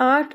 8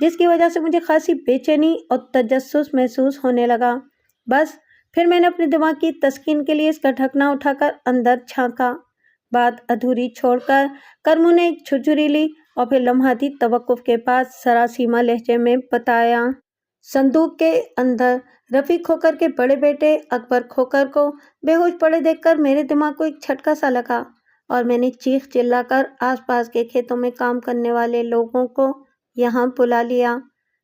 جس کی وجہ سے مجھے خاصی بے چینی اور تجسس محسوس ہونے لگا۔ بس پھر میں نے اپنے دماغ کی تسکین کے لیے اس کا ڈھکنا اٹھا کر اندر جھانکا۔ بات ادھوری چھوڑ کر کرمو نے ایک چھرچری لی اور پھر لمحاتی توقف کے بعد سراسیمہ لہجے میں بتایا۔ صندوق کے اندر رفیع کھوکر کے بڑے بیٹے اکبر کھوکر کو بے ہوش پڑے دیکھ کر میرے دماغ کو ایک جھٹکا سا لگا اور میں نے چیخ چلا کر آس پاس کے کھیتوں میں کام کرنے والے لوگوں کو یہاں بلا لیا۔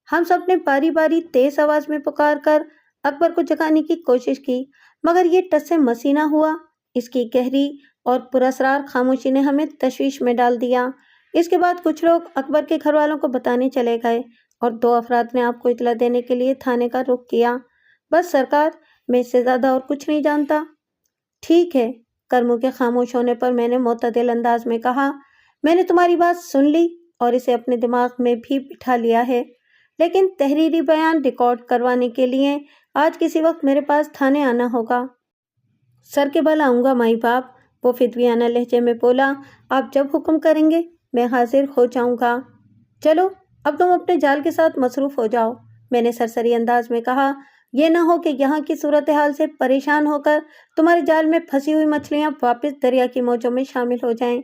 ہم سب نے باری باری تیز آواز میں پکار کر اکبر کو جگانے کی کوشش کی، مگر یہ ٹس سے مس نہ ہوا۔ اس کی گہری اور پراسرار خاموشی نے ہمیں تشویش میں ڈال دیا۔ اس کے بعد کچھ لوگ اکبر کے گھر والوں کو بتانے چلے گئے اور 2 افراد نے آپ کو اطلاع دینے کے لیے تھانے کا رخ کیا۔ بس سرکار، میں اس سے زیادہ اور کچھ نہیں جانتا۔ ٹھیک ہے، کرمو کے خاموش ہونے پر میں نے معتدل انداز میں کہا، میں نے تمہاری بات سن لی اور اسے اپنے دماغ میں بھی بٹھا لیا ہے، لیکن تحریری بیان ریکارڈ کروانے کے لیے آج کسی وقت میرے پاس تھانے آنا ہوگا۔ سر کے بل آؤں گا مائی باپ، وہ فدویانہ لہجے میں بولا، آپ جب حکم کریں گے میں حاضر ہو جاؤں گا۔ چلو اب تم اپنے جال کے ساتھ مصروف ہو جاؤ، میں نے سرسری انداز میں کہا، یہ نہ ہو کہ یہاں کی صورتحال سے پریشان ہو کر تمہارے جال میں پھنسی ہوئی مچھلیاں واپس دریا کی موجوں میں شامل ہو جائیں۔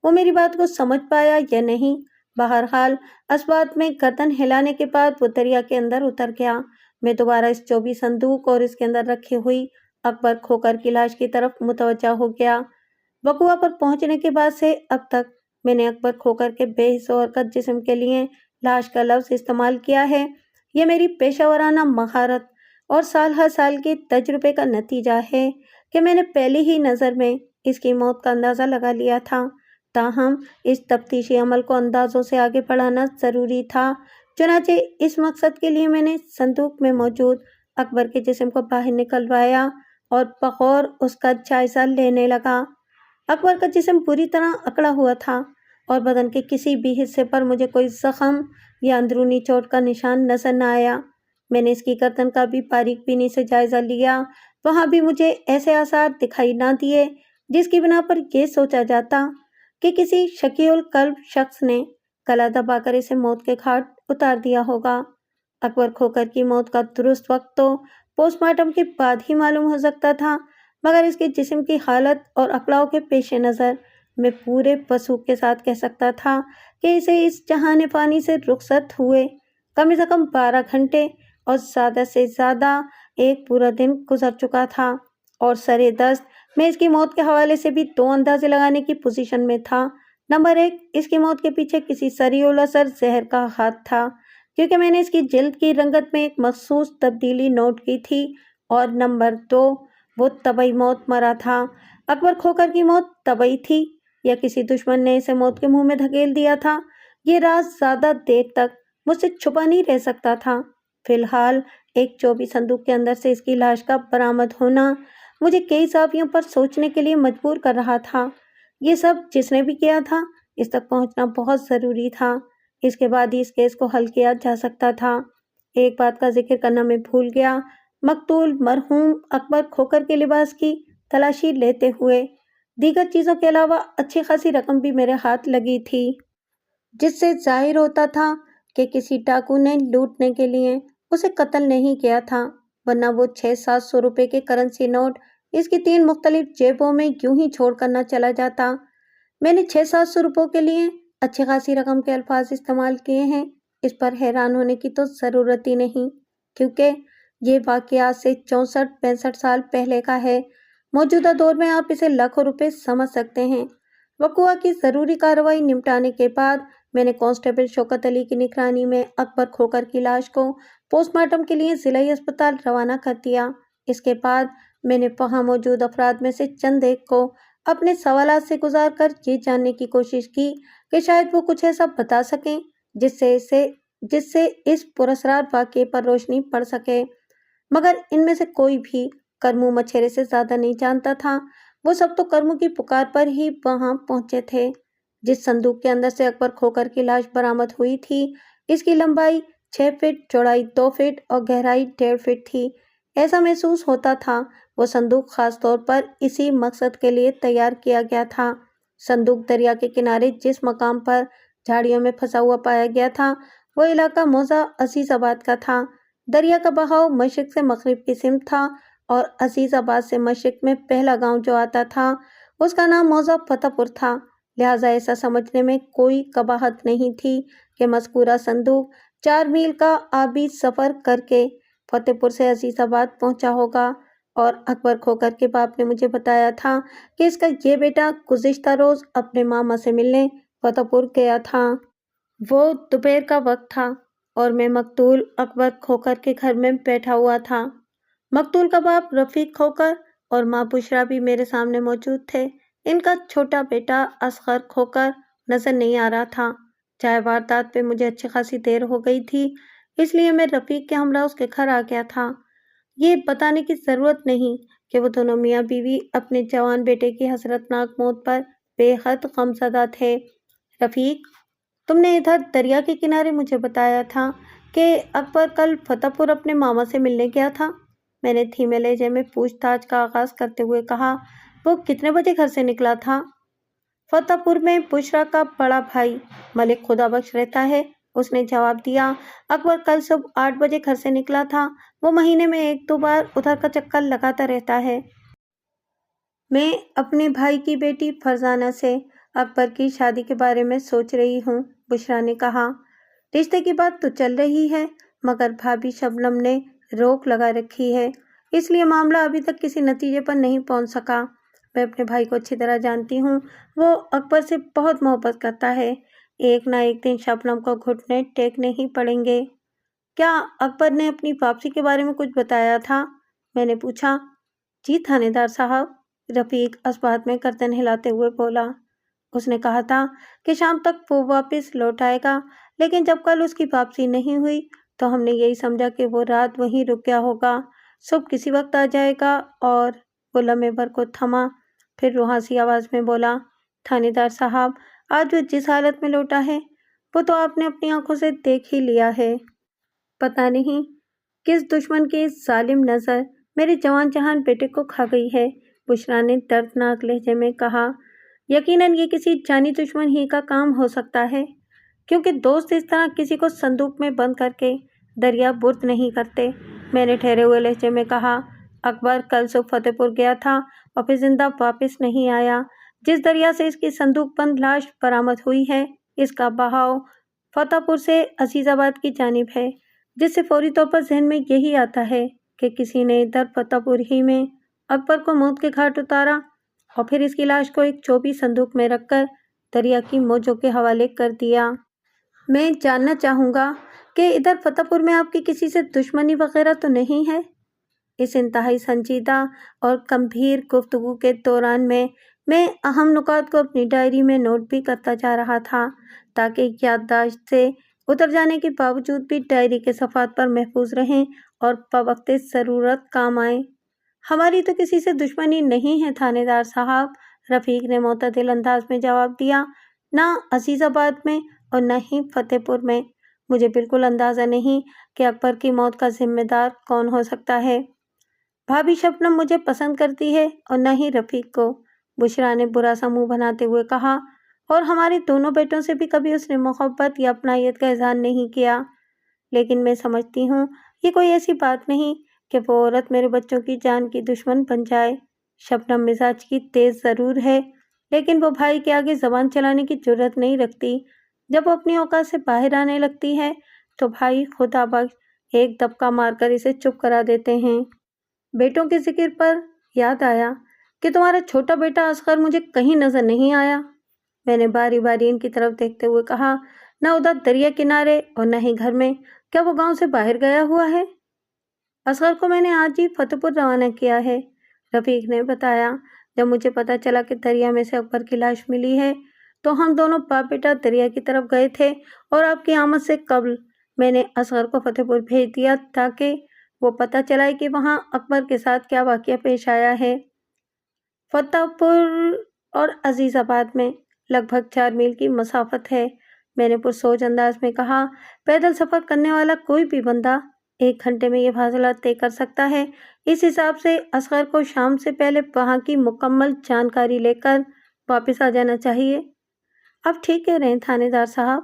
وہ میری بات کو سمجھ پایا یا نہیں، بہرحال اسبات میں گردن ہلانے کے بعد وہ دریا کے اندر اتر گیا۔ میں دوبارہ اس چوبی صندوق اور اس کے اندر رکھی ہوئی اکبر کھوکر کی لاش کی طرف متوجہ ہو گیا۔ وقوع پر پہنچنے کے بعد سے اب تک میں نے اکبر کھوکر کے بے حس و حرکت جسم کے لیے لاش کا لفظ استعمال کیا ہے۔ یہ میری پیشہ ورانہ مہارت اور سال ہر سال کے تجربے کا نتیجہ ہے کہ میں نے پہلی ہی نظر میں اس کی موت کا اندازہ لگا لیا تھا۔ تاہم اس تفتیشی عمل کو اندازوں سے آگے بڑھانا ضروری تھا، چنانچہ اس مقصد کے لیے میں نے صندوق میں موجود اکبر کے جسم کو باہر نکلوایا اور بغور اس کا جائزہ لینے لگا۔ اکبر کا جسم پوری طرح اکڑا ہوا تھا اور بدن کے کسی بھی حصے پر مجھے کوئی زخم یا اندرونی چوٹ کا نشان نظر نہ آیا۔ میں نے اس کی گردن کا بھی باریک بینی سے جائزہ لیا، وہاں بھی مجھے ایسے آثار دکھائی نہ دیے جس کی بنا پر یہ سوچا جاتا کہ کسی شقی القلب شخص نے گلا دبا کر اسے موت کے گھاٹ اتار دیا ہوگا۔ اکبر کھوکر کی موت کا درست وقت تو پوسٹ مارٹم کے بعد ہی معلوم ہو سکتا تھا، مگر اس کے جسم کی حالت اور اکڑاؤ کے پیش نظر میں پورے وثوق کے ساتھ کہہ سکتا تھا کہ اسے اس جہان فانی سے رخصت ہوئے کم از کم 12 گھنٹے اور زیادہ سے زیادہ ایک پورا دن گزر چکا تھا، اور سرے دست میں اس کی موت کے حوالے سے بھی 2 اندازے لگانے کی پوزیشن میں تھا۔ نمبر 1، اس کی موت کے پیچھے کسی سریع الاثر زہر کا ہاتھ تھا، کیونکہ میں نے اس کی جلد کی رنگت میں ایک مخصوص تبدیلی نوٹ کی تھی، اور نمبر 2، وہ طبعی موت مرا تھا۔ اکبر کھوکر کی موت طبعی تھی یا کسی دشمن نے اسے موت کے منہ میں دھکیل دیا تھا، یہ راز زیادہ دیر تک مجھ سے چھپا نہیں رہ سکتا تھا۔ فی الحال ایک چوبی صندوق کے اندر سے اس کی لاش کا برآمد ہونا مجھے کئی زاویوں پر سوچنے کے لیے مجبور کر رہا تھا۔ یہ سب جس نے بھی کیا تھا، اس تک پہنچنا بہت ضروری تھا، اس کے بعد ہی اس کیس کو حل کیا جا سکتا تھا۔ ایک بات کا ذکر کرنا میں بھول گیا، مقتول مرحوم اکبر کھوکر کے لباس کی تلاشی لیتے ہوئے دیگر چیزوں کے علاوہ اچھی خاصی رقم بھی میرے ہاتھ لگی تھی، جس سے ظاہر ہوتا تھا کہ کسی ڈاکو نے لوٹنے کے لیے اسے قتل نہیں کیا تھا، ورنہ وہ 600-700 روپے کے کرنسی نوٹ اس کی 3 مختلف جیبوں میں یوں ہی چھوڑ کر نہ چلا جاتا۔ میں نے 600-700 روپوں کے لیے اچھی خاصی رقم کے الفاظ استعمال کیے ہیں، اس پر حیران ہونے کی تو ضرورت ہی نہیں، کیونکہ یہ واقعہ سے 64-65 سال پہلے کا ہے۔ موجودہ دور میں آپ اسے لاکھوں روپے سمجھ سکتے ہیں۔ وقوع کی ضروری کارروائی نمٹانے کے بعد میں نے کانسٹیبل شوکت علی کی نگرانی میں اکبر کھوکر کی لاش کو پوسٹ مارٹم کے لیے ضلعی اسپتال روانہ کر دیا۔ اس کے بعد میں نے وہاں موجود افراد میں سے چند ایک کو اپنے سوالات سے گزار کر یہ جاننے کی کوشش کی کہ شاید وہ کچھ ایسا بتا سکیں جس سے اس پراسرار واقعے پر روشنی پڑ سکے، مگر ان میں سے کوئی بھی کرمو مچھیرے سے زیادہ نہیں جانتا تھا۔ وہ سب تو کرمو کی پکار پر ہی وہاں پہنچے تھے۔ جس صندوق کے اندر سے اکبر کھوکر کی لاش برآمد ہوئی تھی، اس کی لمبائی 6 فٹ، چوڑائی 2 فٹ اور گہرائی 1.5 فٹ تھی۔ ایسا محسوس ہوتا تھا وہ صندوق خاص طور پر اسی مقصد کے لیے تیار کیا گیا تھا۔ صندوق دریا کے کنارے جس مقام پر جھاڑیوں میں پھنسا ہوا پایا گیا تھا، وہ علاقہ موضع عزیز آباد کا تھا۔ دریا کا بہاؤ مشرق سے مغرب کی سمت تھا اور عزیز آباد سے مشرق میں پہلا گاؤں جو آتا تھا اس کا نام موضع فتح پور تھا۔ لہٰذا ایسا سمجھنے میں کوئی قباحت نہیں تھی کہ مذکورہ صندوق 4 میل کا آبی سفر کر کے فتح پور سے عزیز آباد پہنچا ہوگا، اور اکبر کھوکر کے باپ نے مجھے بتایا تھا کہ اس کا یہ بیٹا گزشتہ روز اپنے ماما سے ملنے فتح پور گیا تھا۔ وہ دوپہر کا وقت تھا اور میں مقتول اکبر کھوکر کے گھر میں بیٹھا ہوا تھا۔ مقتول کا باپ رفیق کھوکر اور ماں بشرا بھی میرے سامنے موجود تھے۔ ان کا چھوٹا بیٹا اصغر کھوکر نظر نہیں آ رہا تھا۔ چاہے واردات پہ مجھے اچھی خاصی دیر ہو گئی تھی، اس لیے میں رفیق کے ہمراہ اس کے گھر آ گیا تھا۔ یہ بتانے کی ضرورت نہیں کہ وہ دونوں میاں بیوی اپنے جوان بیٹے کی حسرتناک موت پر بے حد غمزدہ تھے۔ رفیق، تم نے ادھر دریا کے کنارے مجھے بتایا تھا کہ اکبر کل فتح پور اپنے ماما سے ملنے گیا تھا۔ میں نے دھیمے لہجے میں پوچھ تاچھ کا آغاز کرتے ہوئے کہا، وہ کتنے بجے گھر سے نکلا تھا؟ فتح پور میں بشرا کا بڑا بھائی ملک خدا بخش رہتا ہے، اس نے جواب دیا۔ اکبر کل صبح 8 بجے گھر سے نکلا تھا۔ وہ مہینے میں 1-2 بار ادھر کا چکر لگاتا رہتا ہے۔ میں اپنے بھائی کی بیٹی فرزانہ سے اکبر کی شادی کے بارے میں سوچ رہی ہوں، بشرا نے کہا۔ رشتے کی بات تو چل رہی ہے مگر بھابھی شبنم نے روک لگا رکھی ہے، اس لیے معاملہ ابھی تک کسی نتیجے پر نہیں پہنچ سکا۔ میں اپنے بھائی کو اچھی طرح جانتی ہوں، وہ اکبر سے بہت محبت کرتا ہے۔ ایک نہ ایک دن شبنم کو گھٹنے ٹیکنے ہی پڑیں گے۔ کیا اکبر نے اپنی واپسی کے بارے میں کچھ بتایا تھا؟ میں نے پوچھا۔ جی تھانے دار صاحب، رفیق اسبات میں گردن ہلاتے ہوئے بولا۔ اس نے کہا تھا کہ شام تک وہ واپس لوٹ آئے گا، لیکن جب کل اس کی واپسی نہیں ہوئی تو ہم نے یہی سمجھا کہ وہ رات وہیں رک گیا ہوگا، صبح کسی وقت آ جائے گا۔ اور وہ لمحے بھر کو تھما، پھر روحاسی آواز میں بولا، تھانے دار صاحب، آج وہ جس حالت میں لوٹا ہے وہ تو آپ نے اپنی آنکھوں سے دیکھ ہی لیا ہے۔ پتہ نہیں کس دشمن کی ظالم نظر میرے جوان جہان بیٹے کو کھا گئی ہے، بشرا نے دردناک لہجے میں کہا۔ یقیناً یہ کسی جانی دشمن ہی کا کام ہو سکتا ہے، کیونکہ دوست اس طرح کسی کو صندوق میں بند کر کے دریا برد نہیں کرتے۔ میں نے ٹھہرے ہوئے لہجے میں کہا، اکبر کل صبح فتح پور گیا تھا اور پھر زندہ واپس نہیں آیا۔ جس دریا سے اس کی صندوق بند لاش برآمد ہوئی ہے، اس کا بہاؤ فتح پور سے عزیز آباد کی جانب ہے، جس سے فوری طور پر ذہن میں یہی آتا ہے کہ کسی نے ادھر فتح پور ہی میں اکبر کو موت کے گھاٹ اتارا اور پھر اس کی لاش کو ایک چوبی صندوق میں رکھ کر دریا کی موجوں کے حوالے کر دیا۔ میں جاننا چاہوں گا کہ ادھر فتح پور میں آپ کی کسی سے دشمنی وغیرہ تو نہیں ہے؟ اس انتہائی سنجیدہ اور گمبھیر گفتگو کے دوران میں اہم نکات کو اپنی ڈائری میں نوٹ بھی کرتا جا رہا تھا تاکہ یادداشت سے اتر جانے کے باوجود بھی ڈائری کے صفحات پر محفوظ رہیں اور بوقت ضرورت کام آئیں۔ ہماری تو کسی سے دشمنی نہیں ہے تھانے دار صاحب، رفیق نے معتدل انداز میں جواب دیا، نہ عزیز آباد میں اور نہ ہی فتح پور میں۔ مجھے بالکل اندازہ نہیں کہ اکبر کی موت کا ذمہ دار کون ہو سکتا ہے۔ بھابھی شبنم مجھے پسند کرتی ہے اور نہ ہی رفیق کو، بشرا نے برا سا منہ بناتے ہوئے کہا، اور ہمارے دونوں بیٹوں سے بھی کبھی اس نے محبت یا اپنائیت کا اظہار نہیں کیا۔ لیکن میں سمجھتی ہوں یہ کوئی ایسی بات نہیں کہ وہ عورت میرے بچوں کی جان کی دشمن بن جائے۔ شبنم مزاج کی تیز ضرور ہے، لیکن وہ بھائی کے آگے زبان چلانے کی جرت نہیں رکھتی۔ جب وہ اپنی اوقات سے باہر آنے لگتی ہے تو بھائی خدا بخش ایک دبکا مار کر اسے چپ کرا دیتے ہیں۔ بیٹوں کے ذکر پر یاد آیا کہ تمہارا چھوٹا بیٹا اصغر مجھے کہیں نظر نہیں آیا۔ میں نے باری باری ان کی طرف دیکھتے ہوئے کہا، نہ ادھر دریا کنارے اور نہ ہی گھر میں، کیا وہ گاؤں سے باہر گیا ہوا ہے؟ اصغر کو میں نے آج ہی فتح پور روانہ کیا ہے، رفیق نے بتایا۔ جب مجھے پتا چلا کہ دریا میں سے اکبر کی لاش ملی ہے تو ہم دونوں باپ بیٹا دریا کی طرف گئے تھے، اور آپ کی آمد سے قبل میں نے اصغر کو فتح پور بھیج دیا تاکہ وہ پتہ چلائے کہ وہاں اکبر کے ساتھ کیا واقعہ پیش آیا ہے۔ فتح پور اور عزیز آباد میں لگ بھگ 4 میل کی مسافت ہے، میں نے پرسوچ انداز میں کہا۔ پیدل سفر کرنے والا کوئی بھی بندہ 1 گھنٹے میں یہ فاصلہ طے کر سکتا ہے۔ اس حساب سے اصغر کو شام سے پہلے وہاں کی مکمل جانکاری لے کر واپس آ جانا چاہیے۔ اب ٹھیک کہہ رہے ہیں تھانے دار صاحب،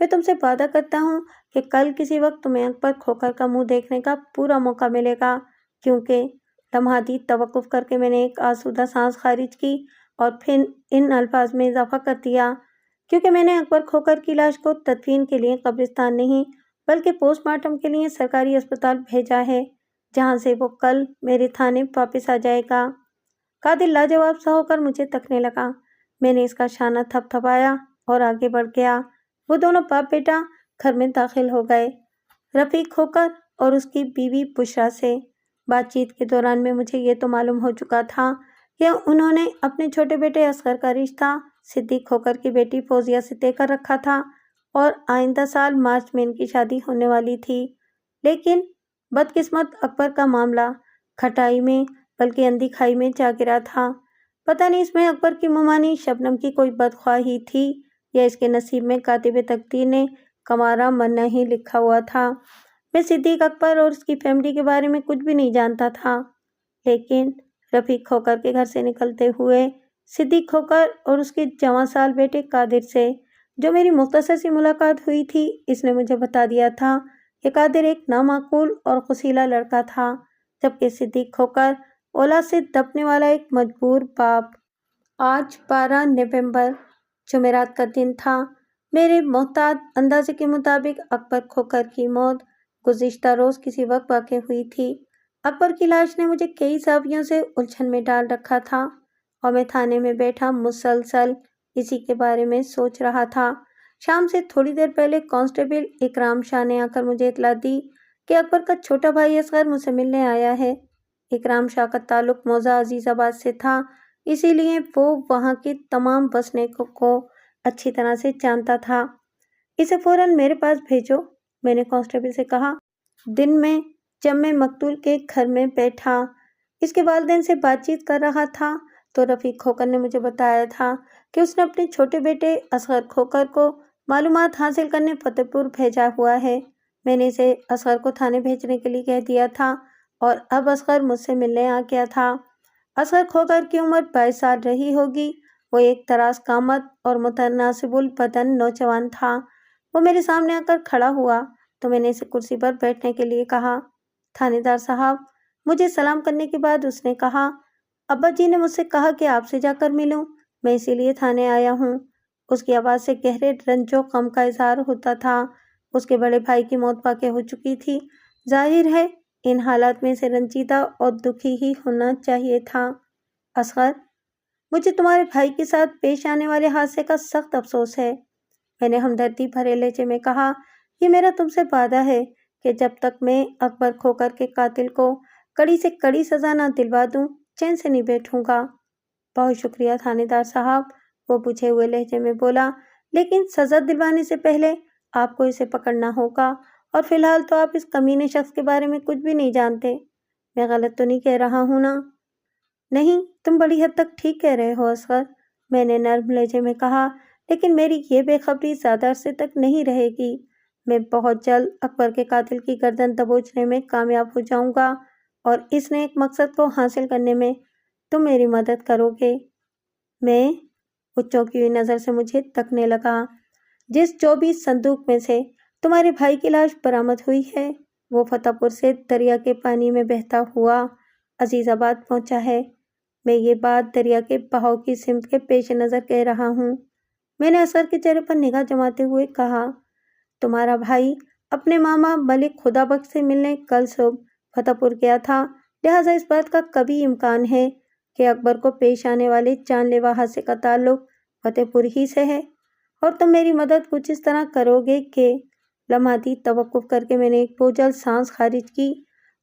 میں تم سے وعدہ کرتا ہوں کہ کل کسی وقت تمہیں اکبر کھوکر کا منہ دیکھنے کا پورا موقع ملے گا، کیونکہ لمحاتی توقف کر کے میں نے ایک آسودہ سانس خارج کی اور پھر ان الفاظ میں اضافہ کر دیا، کیونکہ میں نے اکبر کھوکر کی لاش کو تدفین کے لیے قبرستان نہیں بلکہ پوسٹ مارٹم کے لیے سرکاری اسپتال بھیجا ہے، جہاں سے وہ کل میرے تھانے واپس آ جائے گا۔ قاتل لاجواب سا ہو کر مجھے تکنے لگا۔ میں نے اس کا شانہ تھپ تھپایا اور آگے بڑھ گیا۔ وہ دونوں باپ بیٹا گھر میں داخل ہو گئے، رفیق کھوکر اور اس کی بیوی بشرا سے۔ بات چیت کے دوران میں مجھے یہ تو معلوم ہو چکا تھا کہ انہوں نے اپنے چھوٹے بیٹے اصغر کا رشتہ صدیق کھوکر کی بیٹی فوزیہ سے طے کر رکھا تھا اور آئندہ سال مارچ میں ان کی شادی ہونے والی تھی، لیکن بدقسمت اکبر کا معاملہ کھٹائی میں بلکہ اندھی کھائی میں جا گرا تھا۔ پتہ نہیں اس میں اکبر کی ممانی شبنم کی کوئی بدخواہی تھی یا اس کے نصیب میں کاتب تقدیر نے کمارا مرنا ہی لکھا ہوا تھا۔ میں صدیق اکبر اور اس کی فیملی کے بارے میں کچھ بھی نہیں جانتا تھا، لیکن رفیق کھوکر کے گھر سے نکلتے ہوئے صدیق کھوکر اور اس کے جواں سال بیٹے قادر سے جو میری مختصر سی ملاقات ہوئی تھی، اس نے مجھے بتا دیا تھا کہ قادر ایک نامعقول اور قصیلا لڑکا تھا، جبکہ صدیق کھوکر اولاد سے دبنے والا ایک مجبور باپ۔ آج 12 نومبر جمعرات کا دن تھا۔ میرے محتاط اندازے کے مطابق اکبر کھوکر کی موت گزشتہ روز کسی وقت واقع ہوئی تھی۔ اکبر کی لاش نے مجھے کئی زاویوں سے الجھن میں ڈال رکھا تھا اور میں تھانے میں بیٹھا مسلسل اسی کے بارے میں سوچ رہا تھا۔ شام سے تھوڑی دیر پہلے کانسٹیبل اکرام شاہ نے آ کر مجھے اطلاع دی کہ اکبر کا چھوٹا بھائی اصغر مجھ سے ملنے آیا ہے۔ اکرام شاہ کا تعلق موضع عزیز آباد سے تھا، اسی لیے وہ وہاں کے تمام بسنیکوں کو اچھی طرح سے جانتا تھا۔ اسے فوراً میرے پاس بھیجو، میں نے کانسٹیبل سے کہا۔ دن میں جب میں مقتول کے گھر میں بیٹھا اس کے والدین سے بات چیت کر رہا تھا تو رفیق کھوکر نے مجھے بتایا تھا کہ اس نے اپنے چھوٹے بیٹے اصغر کھوکر کو معلومات حاصل کرنے فتح پور بھیجا ہوا ہے۔ میں نے اسے اصغر کو تھانے بھیجنے کے لیے کہہ دیا تھا اور اب اصغر مجھ سے ملنے آ گیا تھا۔ اصغر کھوکر کی عمر 22 سال رہی ہوگی۔ وہ ایک دراز قامت اور متناسب البدن نوجوان تھا۔ وہ میرے سامنے آ کر کھڑا ہوا تو میں نے اسے کرسی پر بیٹھنے کے لیے کہا۔ تھانے دار صاحب، مجھے سلام کرنے کے بعد اس نے کہا، ابا جی نے مجھ سے کہا کہ آپ سے جا کر ملوں، میں اسی لیے تھانے آیا ہوں۔ اس کی آواز سے گہرے رنج و غم کا اظہار ہوتا تھا۔ اس کے بڑے بھائی کی موت واقع ہو چکی تھی، ظاہر ہے ان حالات میں اسے رنجیدہ اور دکھی ہی ہونا چاہیے تھا۔ اصغر، مجھے تمہارے بھائی کے ساتھ پیش آنے والے حادثے کا سخت افسوس ہے، میں نے ہمدردی بھرے لہجے میں کہا۔ یہ میرا تم سے وعدہ ہے کہ جب تک میں اکبر کھوکر کے قاتل کو کڑی سے کڑی سزا نہ دلوا دوں چین سے نہیں بیٹھوں گا۔ بہت شکریہ تھانے دار صاحب، وہ بجھے ہوئے لہجے میں بولا، لیکن سزا دلوانے سے پہلے آپ کو اسے پکڑنا ہوگا اور فی الحال تو آپ اس کمینے شخص کے بارے میں کچھ بھی نہیں جانتے۔ میں غلط تو نہیں کہہ رہا ہوں نا؟ نہیں، تم بڑی حد تک ٹھیک کہہ رہے ہو اصغر، میں نے نرم لہجے میں کہا، لیکن میری یہ بے خبری زیادہ عرصے تک نہیں رہے گی۔ میں بہت جلد اکبر کے قاتل کی گردن دبوچنے میں کامیاب ہو جاؤں گا اور اس نیک مقصد کو حاصل کرنے میں تم میری مدد کرو گے۔ میں وہ چونکی ہوئی نظر سے مجھے تکنے لگا۔ جس 24 صندوق میں سے تمہارے بھائی کی لاش برآمد ہوئی ہے وہ فتح پور سے دریا کے پانی میں بہتا ہوا عزیز آباد پہنچا ہے۔ میں یہ بات دریا کے بہاؤ کی سمت کے پیش نظر کہہ رہا ہوں، میں نے اصغر کے چہرے پر نگاہ جماتے ہوئے کہا۔ تمہارا بھائی اپنے ماما ملک خدا بخش سے ملنے کل صبح فتح پور گیا تھا، لہٰذا اس بات کا کبھی امکان ہے کہ اکبر کو پیش آنے والے جان لیوا حادثے کا تعلق فتح پور ہی سے ہے، اور تم میری مدد کچھ اس طرح کرو گے کہ لمحاتی توقف کر کے میں نے ایک بوجھل سانس خارج کی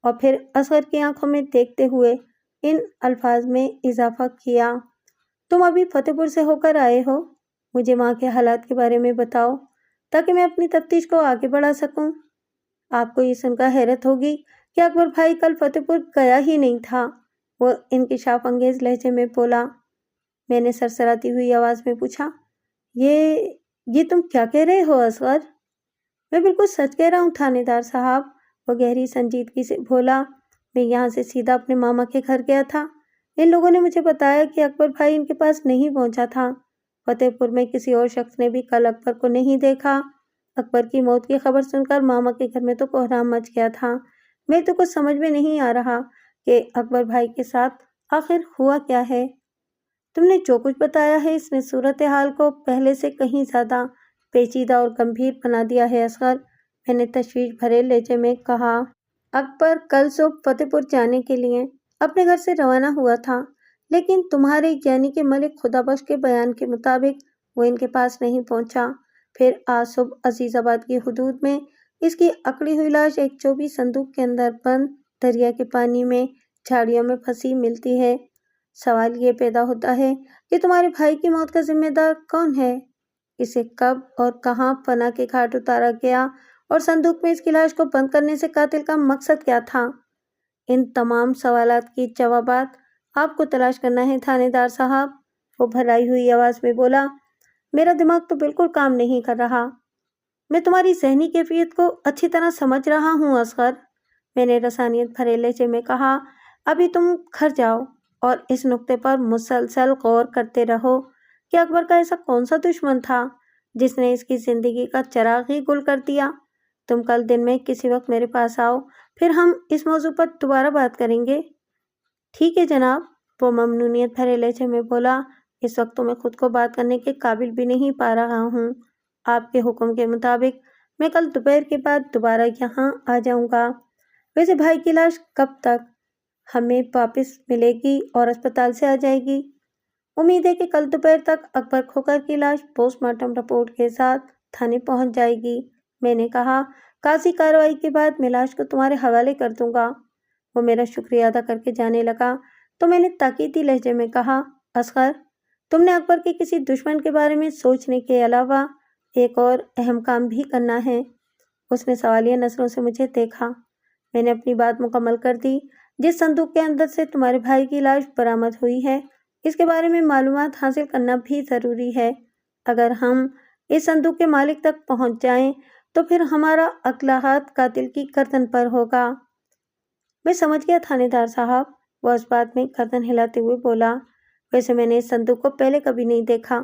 اور پھر اصغر کی آنکھوں میں دیکھتے ہوئے ان الفاظ میں اضافہ کیا، تم ابھی فتح پور سے ہو کر آئے ہو، مجھے وہاں کے حالات کے بارے میں بتاؤ تاکہ میں اپنی تفتیش کو آگے بڑھا سکوں۔ آپ کو یہ سن کر حیرت ہوگی کہ اکبر بھائی کل فتح پور گیا ہی نہیں تھا، وہ انکشاف انگیز لہجے میں بولا۔ میں نے سرسراتی ہوئی آواز میں پوچھا، یہ تم کیا کہہ رہے ہو اصغر؟ میں بالکل سچ کہہ رہا ہوں تھانے دار صاحب، وہ گہری سنجیدگی سے بولا۔ میں یہاں سے سیدھا اپنے ماما کے گھر گیا تھا، ان لوگوں نے مجھے بتایا کہ اکبر بھائی ان کے پاس نہیں پہنچا تھا۔ فتح پور میں کسی اور شخص نے بھی کل اکبر کو نہیں دیکھا۔ اکبر کی موت کی خبر سن کر ماما کے گھر میں تو کوہرام مچ گیا تھا۔ میں تو کچھ سمجھ میں نہیں آ رہا کہ اکبر بھائی کے ساتھ آخر ہوا کیا ہے۔ تم نے جو کچھ بتایا ہے اس نے صورتحال کو پہلے سے کہیں زیادہ پیچیدہ اور گمبھیر بنا دیا ہے اصغر، میں نے تشویش بھرے لہجے میں کہا۔ اکبر کل صبح فتح پور جانے کے لیے اپنے گھر سے روانہ ہوا تھا، لیکن تمہارے یعنی کہ ملک خدا بخش کے بیان کے مطابق وہ ان کے پاس نہیں پہنچا۔ پھر آج صبح عزیز آباد کی حدود میں اس کی اکڑی ہوئی لاش ایک چوبی صندوق کے اندر بند دریا کے پانی میں جھاڑیوں میں پھنسی ملتی ہے۔ سوال یہ پیدا ہوتا ہے کہ تمہارے بھائی کی موت کا ذمہ دار کون ہے؟ اسے کب اور کہاں پناہ کے گھاٹ اتارا گیا اور صندوق میں اس کی لاش کو بند کرنے سے قاتل کا مقصد کیا تھا؟ ان تمام سوالات کی جوابات آپ کو تلاش کرنا ہے تھانے دار صاحب، وہ بھرائی ہوئی آواز میں بولا۔ میرا دماغ تو بالکل کام نہیں کر رہا۔ میں تمہاری ذہنی کیفیت کو اچھی طرح سمجھ رہا ہوں اصغر، میں نے رسانیت بھرے لہجے میں کہا۔ ابھی تم گھر جاؤ اور اس نقطے پر مسلسل غور کرتے رہو کہ اکبر کا ایسا کون سا دشمن تھا جس نے اس کی زندگی کا چراغ ہی گل کر دیا۔ تم کل دن میں کسی وقت میرے پاس آؤ، پھر ہم اس موضوع پر دوبارہ بات کریں گے۔ ٹھیک ہے جناب، وہ ممنونیت بھرے لہجے میں بولا۔ اس وقت تو میں خود کو بات کرنے کے قابل بھی نہیں پا رہا ہوں۔ آپ کے حکم کے مطابق میں کل دوپہر کے بعد دوبارہ یہاں آ جاؤں گا۔ ویسے بھائی کی لاش کب تک ہمیں واپس ملے گی اور اسپتال سے آ جائے گی؟ امید ہے کہ کل دوپہر تک اکبر کھوکر کی لاش پوسٹ مارٹم رپورٹ کے ساتھ تھانے پہنچ جائے گی، میں نے کہا۔ قاضی کارروائی کے بعد میں لاش کو تمہارے حوالے کر دوں گا۔ وہ میرا شکریہ ادا کر کے جانے لگا تو میں نے تاکیدی لہجے میں کہا، اصغر تم نے اکبر کے کسی دشمن کے بارے میں سوچنے کے علاوہ ایک اور اہم کام بھی کرنا ہے۔ اس نے سوالیہ نظروں سے مجھے دیکھا۔ میں نے اپنی بات مکمل کر دی۔ جس صندوق کے اندر سے تمہارے بھائی کی لاش برآمد ہوئی ہے اس کے بارے میں معلومات حاصل کرنا بھی ضروری ہے۔ اگر ہم اس صندوق کے مالک تک پہنچ جائیں تو پھر ہمارا اگلا ہاتھ قاتل کی گردن پر ہوگا۔ میں سمجھ گیا تھانے دار صاحب، وہ اس بات میں گردن ہلاتے ہوئے بولا۔ ویسے میں نے اس صندوق کو پہلے کبھی نہیں دیکھا،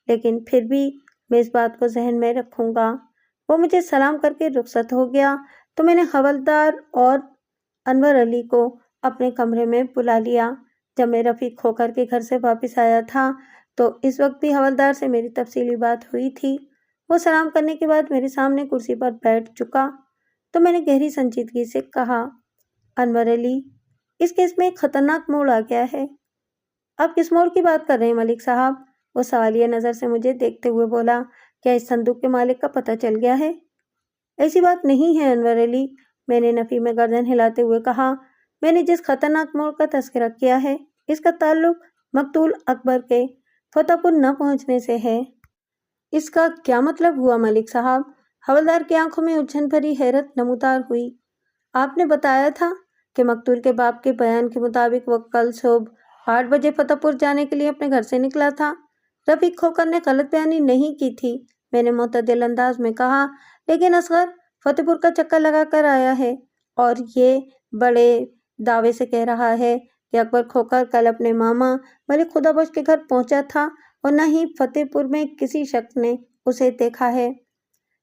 لیکن پھر بھی میں اس بات کو ذہن میں رکھوں گا۔ وہ مجھے سلام کر کے رخصت ہو گیا تو میں نے حوالدار اور انور علی کو اپنے کمرے میں بلا لیا۔ جب میں رفیق کھوکر کے گھر سے واپس آیا تھا تو اس وقت بھی حوالدار سے میری تفصیلی بات ہوئی تھی۔ وہ سلام کرنے کے بعد میرے سامنے کرسی پر بیٹھ چکا تو میں نے گہری سنجیدگی سے کہا، انور علی، اس کیس میں ایک خطرناک موڑ آ گیا ہے۔ آپ کس موڑ کی بات کر رہے ہیں ملک صاحب؟ وہ سوالیہ نظر سے مجھے دیکھتے ہوئے بولا۔ کیا اس صندوق کے مالک کا پتہ چل گیا ہے؟ ایسی بات نہیں ہے انور علی، میں نے نفی میں گردن ہلاتے ہوئے کہا۔ میں نے جس خطرناک موڑ کا تذکرہ کیا ہے اس کا تعلق مقتول اکبر کے فتح پور نہ پہنچنے سے ہے۔ اس کا کیا مطلب ہوا ملک صاحب؟ حوالدار کی آنکھوں میں الجھن بھری حیرت نمودار ہوئی۔ آپ نے بتایا تھا کہ مقتول کے باپ کے بیان کے مطابق وہ کل صبح 8 بجے فتح پور جانے کے لیے اپنے گھر سے نکلا تھا۔ رفیق کھوکر نے غلط بیانی نہیں کی تھی، میں نے معتدل انداز میں کہا۔ لیکن اصغر فتح پور کا چکر لگا کر آیا ہے اور یہ بڑے دعوے سے کہہ رہا ہے کہ اکبر کھوکر کل اپنے ماما ملک خدا بخش کے گھر پہنچا تھا اور نہ ہی فتح پور میں کسی شخص نے اسے دیکھا ہے۔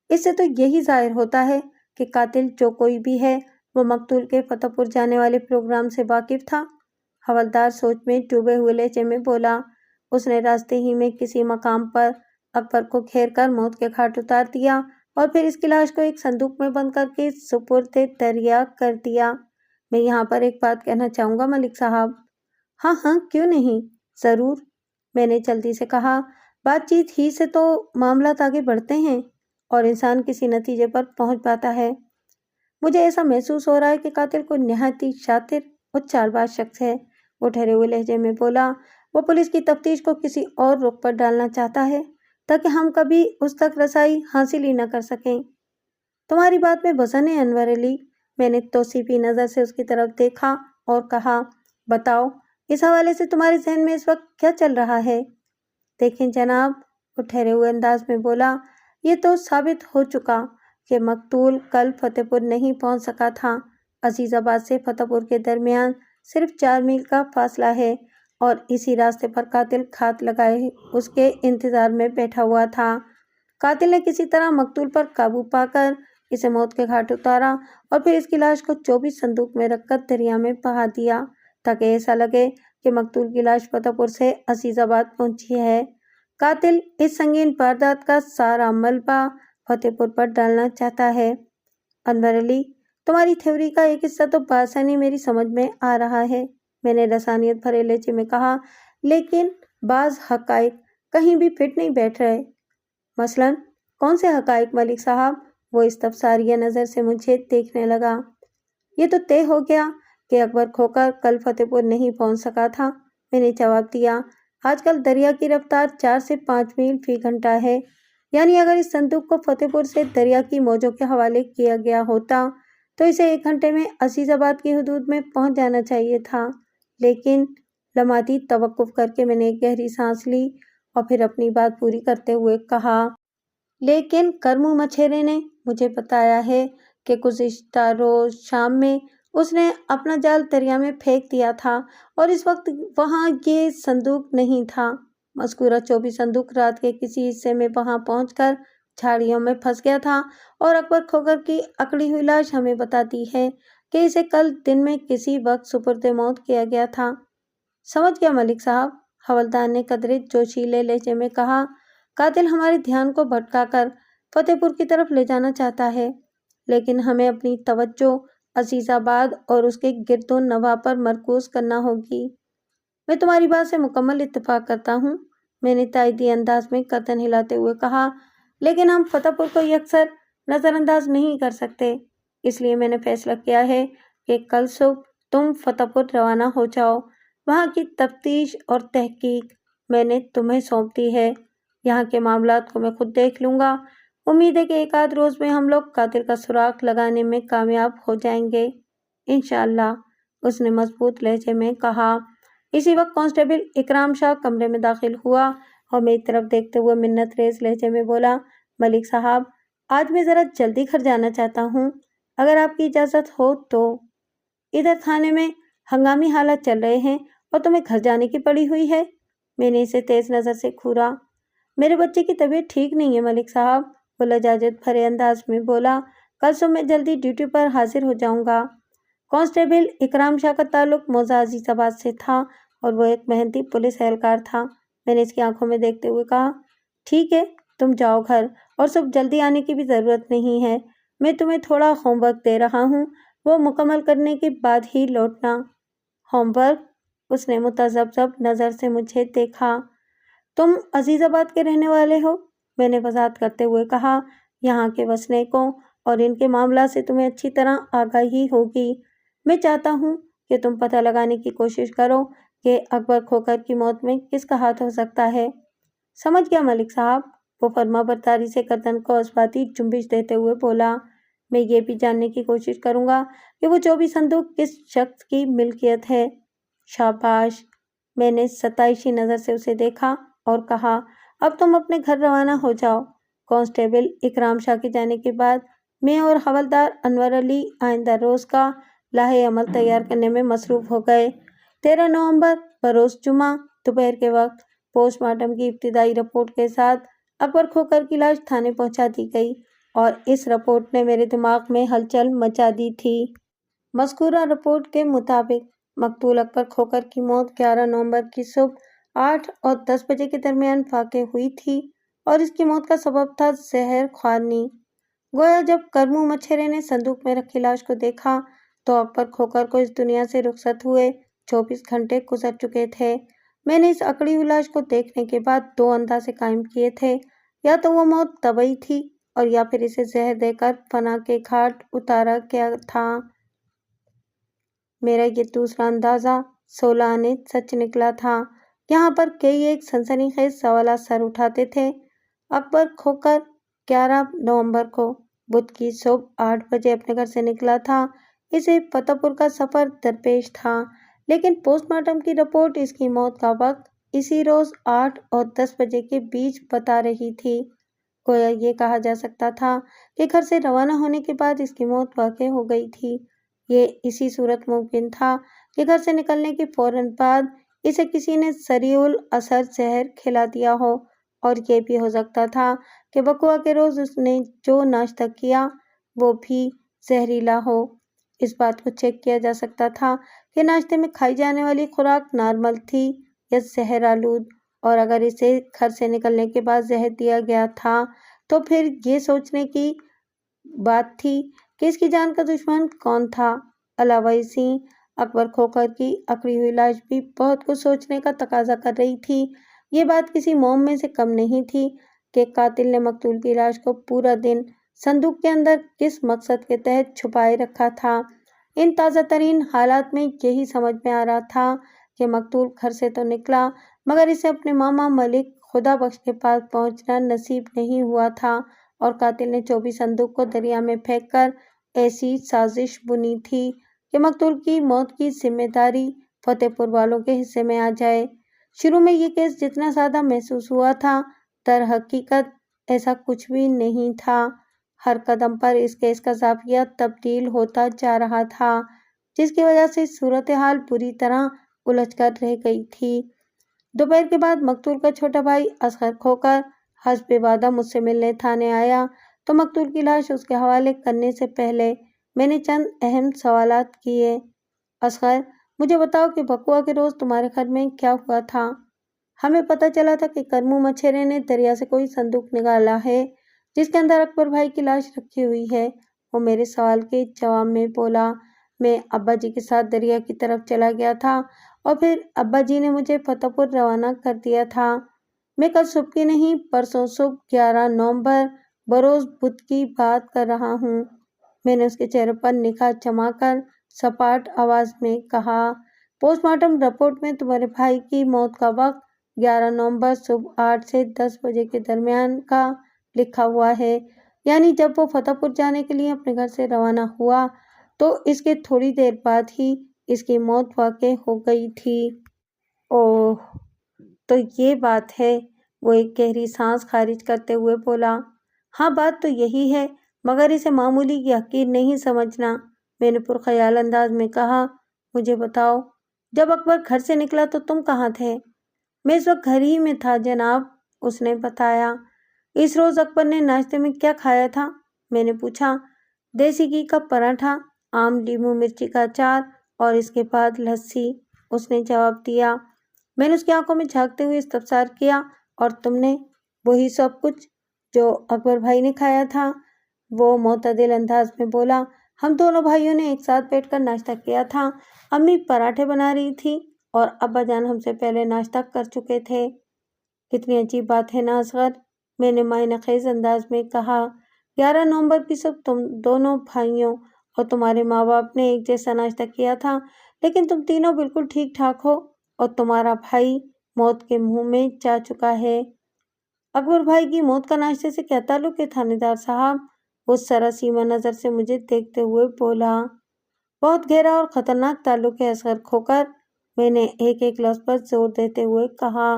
اس سے تو یہی ظاہر ہوتا ہے کہ قاتل جو کوئی بھی ہے وہ مقتول کے فتح پور جانے والے پروگرام سے واقف تھا۔ حوالدار سوچ میں ڈوبے ہوئے لہجے میں بولا۔ اس نے راستے ہی میں کسی مقام پر اکبر کو گھیر کر موت کے گھاٹ اتار دیا اور پھر اس کی لاش کو ایک صندوق میں بند کر کے سپرد دریا کر دیا۔ میں یہاں پر ایک بات کہنا چاہوں گا ملک صاحب۔ ہاں ہاں کیوں نہیں، ضرور، میں نے جلدی سے کہا۔ بات چیت ہی سے تو معاملات آگے بڑھتے ہیں اور انسان کسی نتیجے پر پہنچ پاتا ہے۔ مجھے ایسا محسوس ہو رہا ہے کہ قاتل کو نہایت ہی شاطر اور چالباز شخص ہے، وہ ٹھہرے ہوئے لہجے میں بولا۔ وہ پولیس کی تفتیش کو کسی اور رخ پر ڈالنا چاہتا ہے تاکہ ہم کبھی اس تک رسائی حاصل ہی نہ کر سکیں۔ تمہاری بات میں وزن ہے انور علی، میں نے توصیفی نظر سے اس کی طرف دیکھا اور کہا۔ بتاؤ، اس حوالے سے تمہارے ذہن میں اس وقت کیا چل رہا ہے؟ دیکھیں جناب، وہ ٹھہرے ہوئے انداز میں بولا، یہ تو ثابت ہو چکا کہ مقتول کل فتح پور نہیں پہنچ سکا تھا۔ عزیز آباد سے فتح پور کے درمیان صرف 4 میل کا فاصلہ ہے اور اسی راستے پر قاتل گھات لگائے اس کے انتظار میں بیٹھا ہوا تھا۔ قاتل نے کسی طرح مقتول پر قابو پا کر اسے موت کے گھاٹ اتارا اور پھر اس کی لاش کو 24 صندوق میں رکھ کر دریا میں بہا دیا تاکہ ایسا لگے کہ مقتول کی لاش فتح پور سے عزیز آباد پہنچی ہے۔ قاتل اس سنگین واردات کا سارا ملبہ فتح پور پر ڈالنا چاہتا ہے۔ انور علی، تمہاری تھیوری کا ایک حصہ تو بآسانی میری سمجھ میں آ رہا ہے، میں نے لسانیت بھرے لہجے میں کہا، لیکن بعض حقائق کہیں بھی فٹ نہیں بیٹھ رہے۔ مثلاً کون سے حقائق ملک صاحب؟ وہ استفساریہ نظر سے مجھے دیکھنے لگا۔ یہ تو طے ہو گیا کہ اکبر کھوکر کل فتح پور نہیں پہنچ سکا تھا، میں نے جواب دیا۔ آج کل دریا کی رفتار 4 سے 5 میل فی گھنٹہ ہے، یعنی اگر اس صندوق کو فتح پور سے دریا کی موجوں کے حوالے کیا گیا ہوتا تو اسے 1 گھنٹے میں عزیز آباد کی حدود میں پہنچ جانا چاہیے تھا۔ لیکن لمحاتی توقف کر کے میں نے ایک گہری سانس لی اور پھر اپنی بات پوری کرتے ہوئے کہا، لیکن کرمو مچھیرے نے مجھے بتایا ہے کہ گزشتہ روز شام میں اس نے اپنا جال دریا میں پھینک دیا تھا اور اس وقت وہاں یہ صندوق نہیں تھا۔ مذکورہ 24 صندوق رات کے کسی حصے میں وہاں پہنچ کر جھاڑیوں میں پھنس گیا تھا اور اکبر کھوکر کی اکڑی ہوئی لاش ہمیں بتاتی ہے کہ اسے کل دن میں کسی وقت سپرد موت کیا گیا تھا۔ سمجھ گیا ملک صاحب، حوالدار نے قدرے جوشیلے لہجے میں کہا۔ قاتل ہمارے دھیان کو بھٹکا کر فتح پور کی طرف لے جانا چاہتا ہے، لیکن ہمیں اپنی توجہ عزیز آباد اور اس کے گرد و نواح پر مرکوز کرنا ہوگی۔ میں تمہاری بات سے مکمل اتفاق کرتا ہوں، میں نے تائیدی انداز میں گردن ہلاتے ہوئے کہا، لیکن ہم فتح پور کو یکسر نظر انداز نہیں کر سکتے، اس لیے میں نے فیصلہ کیا ہے کہ کل صبح تم فتح پور روانہ ہو جاؤ۔ وہاں کی تفتیش اور تحقیق میں نے تمہیں سونپ دی ہے، یہاں کے معاملات کو میں خود دیکھ لوں گا۔ امید ہے کہ ایک آدھ روز میں ہم لوگ قاتل کا سراغ لگانے میں کامیاب ہو جائیں گے، انشاءاللہ، اس نے مضبوط لہجے میں کہا۔ اسی وقت کانسٹیبل اکرام شاہ کمرے میں داخل ہوا اور میری طرف دیکھتے ہوئے منت ریز لہجے میں بولا، ملک صاحب، آج میں ذرا جلدی گھر جانا چاہتا ہوں، اگر آپ کی اجازت ہو تو۔ ادھر تھانے میں ہنگامی حالات چل رہے ہیں اور تمہیں گھر جانے کی پڑی ہوئی ہے؟ میں نے اسے تیز نظر سے گھورا۔ میرے بچے کی طبیعت ٹھیک نہیں ہے ملک صاحب، وہ لجاجت بھرے انداز میں بولا، کل صبح میں جلدی ڈیوٹی پر حاضر ہو جاؤں گا۔ کانسٹیبل اکرام شاہ کا تعلق موضع عزیز آباد سے تھا اور وہ ایک محنتی پولیس اہلکار تھا۔ میں نے اس کی آنکھوں میں دیکھتے ہوئے کہا، ٹھیک ہے، تم جاؤ گھر اور صبح جلدی آنے کی بھی ضرورت نہیں ہے، میں تمہیں تھوڑا ہوم ورک دے رہا ہوں، وہ مکمل کرنے کے بعد ہی لوٹنا۔ Home work? اس نے متذبذب نظر سے مجھے دیکھا۔ تم عزیز آباد کے رہنے والے ہو؟ میں نے وضاحت کرتے ہوئے کہا، یہاں کے وسنیکوں اور ان کے معاملات سے تمہیں اچھی طرح آگاہی ہوگی۔ میں چاہتا ہوں کہ تم پتہ لگانے کی کوشش کرو کہ اکبر کھوکر کی موت میں کس کا ہاتھ ہو سکتا ہے۔ سمجھ گیا ملک صاحب، وہ فرما برداری سے گردن کو اثباتی جنبش دیتے ہوئے بولا۔ میں یہ بھی جاننے کی کوشش کروں گا کہ وہ 24 صندوق کس شخص کی ملکیت ہے۔ شاباش، میں نے ستائشی نظر سے اسے دیکھا اور کہا، اب تم اپنے گھر روانہ ہو جاؤ۔ کانسٹیبل اکرام شاہ کے جانے کے بعد میں اور حوالدار انور علی آئندہ روز کا لائحہ عمل تیار کرنے میں مصروف ہو گئے۔ 13 نومبر بروز جمعہ دوپہر کے وقت پوسٹ مارٹم کی ابتدائی رپورٹ کے ساتھ اکبر کھوکر کی لاش تھانے پہنچا دی گئی اور اس رپورٹ نے میرے دماغ میں ہلچل مچا دی تھی۔ مذکورہ رپورٹ کے مطابق مقتول اکبر کھوکر کی موت 11 نومبر کی صبح 8 اور 10 بجے کے درمیان واقع ہوئی تھی اور اس کی موت کا سبب تھا زہر خوارنی۔ گویا جب کرمو مچھیرے نے صندوق میں رکھی لاش کو دیکھا تو اکبر کھوکر کو اس دنیا سے رخصت ہوئے 24 گھنٹے گزر چکے تھے۔ میں نے اس اکڑی ہوئی لاش کو دیکھنے کے بعد 2 اندازے قائم کیے تھے، یا تو وہ موت طبعی تھی اور یا پھر اسے زہر دے کر فنا کے گھاٹ اتارا گیا تھا۔ میرا یہ دوسرا اندازہ 16 آنے سچ نکلا تھا۔ یہاں پر کئی ایک سنسنی خیز سوالات سر اٹھاتے تھے۔ اکبر کھوکر 11 نومبر کو بدھ کی صبح 8 بجے اپنے گھر سے نکلا تھا، اسے فتح پور کا سفر درپیش تھا، لیکن پوسٹ مارٹم کی رپورٹ اس کی موت کا وقت اسی روز 8 اور 10 بجے کے بیچ بتا رہی تھی۔ گویا یہ کہا جا سکتا تھا کہ گھر سے روانہ ہونے کے بعد اس کی موت واقع ہو گئی تھی۔ یہ اسی صورت ممکن تھا کہ گھر سے نکلنے کے فوراً بعد اسے کسی نے سریع الاثر زہر کھلا دیا ہو اور یہ بھی ہو سکتا تھا کہ بقوا کے روز اس نے جو ناشتہ کیا وہ بھی زہریلا ہو۔ اس بات کو چیک کیا جا سکتا تھا کہ ناشتے میں کھائی جانے والی خوراک نارمل تھی یا زہر آلود، اور اگر اسے گھر سے نکلنے کے بعد زہر دیا گیا تھا تو پھر یہ سوچنے کی بات تھی کہ اس کی جان کا دشمن کون تھا۔ علاوہ اسی اکبر کھوکر کی اکڑی ہوئی لاش بھی بہت کچھ سوچنے کا تقاضا کر رہی تھی۔ یہ بات کسی موم میں سے کم نہیں تھی کہ قاتل نے مقتول کی لاش کو پورا دن صندوق کے اندر کس مقصد کے تحت چھپائے رکھا تھا۔ ان تازہ ترین حالات میں یہی سمجھ میں آ رہا تھا کہ مقتول گھر سے تو نکلا مگر اسے اپنے ماما ملک خدا بخش کے پاس پہنچنا نصیب نہیں ہوا تھا، اور قاتل نے 24 صندوق کو دریا میں پھینک کر ایسی سازش بنی تھی کہ مقتول کی موت کی ذمہ داری فتح پور والوں کے حصے میں آ جائے۔ شروع میں یہ کیس جتنا سادہ محسوس ہوا تھا، در حقیقت ایسا کچھ بھی نہیں تھا۔ ہر قدم پر اس کیس کا زاویہ تبدیل ہوتا جا رہا تھا، جس کی وجہ سے صورتحال بری طرح الجھ کر رہ گئی تھی۔ دوپہر کے بعد مقتول کا چھوٹا بھائی اصغر کھوکر حسب وعدہ مجھ سے ملنے تھانے آیا تو مقتول کی لاش اس کے حوالے کرنے سے پہلے میں نے چند اہم سوالات کیے۔ اصغر، مجھے بتاؤ کہ بقوا کے روز تمہارے گھر میں کیا ہوا تھا؟ ہمیں پتہ چلا تھا کہ کرمو مچھیرے نے دریا سے کوئی صندوق نکالا ہے جس کے اندر اکبر بھائی کی لاش رکھی ہوئی ہے، وہ میرے سوال کے جواب میں بولا۔ میں ابا جی کے ساتھ دریا کی طرف چلا گیا تھا اور پھر ابا جی نے مجھے فتح پور روانہ کر دیا تھا۔ میں کل صبح کی نہیں، پرسوں صبح 11 نومبر بروز بدھ کی بات کر رہا ہوں۔ میں نے اس کے چہرے پر نگاہ جما کر سپاٹ آواز میں کہا، پوسٹ مارٹم رپورٹ میں تمہارے بھائی کی موت کا وقت 11 نومبر صبح 8 سے 10 بجے کے درمیان کا لکھا ہوا ہے، یعنی جب وہ فتح پور جانے کے لیے اپنے گھر سے روانہ ہوا تو اس کے تھوڑی دیر بعد ہی اس کی موت واقع ہو گئی تھی۔ اوہ، تو یہ بات ہے، وہ ایک گہری سانس خارج کرتے ہوئے بولا۔ ہاں، بات تو یہی ہے، مگر اسے معمولی یا حقیر نہیں سمجھنا، میں نے پرخیال انداز میں کہا۔ مجھے بتاؤ، جب اکبر گھر سے نکلا تو تم کہاں تھے؟ میں اس وقت گھر ہی میں تھا جناب، اس نے بتایا۔ اس روز اکبر نے ناشتے میں کیا کھایا تھا؟ میں نے پوچھا۔ دیسی گھی کا پراٹھا، آم لیموں مرچی کا اچار اور اس کے بعد لسی، اس نے جواب دیا۔ میں نے اس کی آنکھوں میں جھانکتے ہوئے استفسار کیا، اور تم نے؟ وہی سب کچھ جو اکبر بھائی نے کھایا تھا، وہ معتدل انداز میں بولا۔ ہم دونوں بھائیوں نے ایک ساتھ بیٹھ کر ناشتہ کیا تھا، امی پراٹھے بنا رہی تھی اور ابا جان ہم سے پہلے ناشتہ کر چکے تھے۔ کتنی عجیب بات ہے نا اصغر، میں نے معنی خیز انداز میں کہا۔ 11 نومبر کی صبح تم دونوں بھائیوں اور تمہارے ماں باپ نے ایک جیسا ناشتہ کیا تھا، لیکن تم تینوں بالکل ٹھیک ٹھاک ہو اور تمہارا بھائی موت کے منہ میں جا چکا ہے۔ اکبر بھائی کی موت کا ناشتے سے کیا تعلق ہے تھانے دار صاحب؟ وہ سراسیمہ نظر سے مجھے دیکھتے ہوئے بولا۔ بہت گہرا اور خطرناک تعلق ہے اصغر کھوکر، میں نے ایک ایک لفظ پر زور دیتے ہوئے کہا۔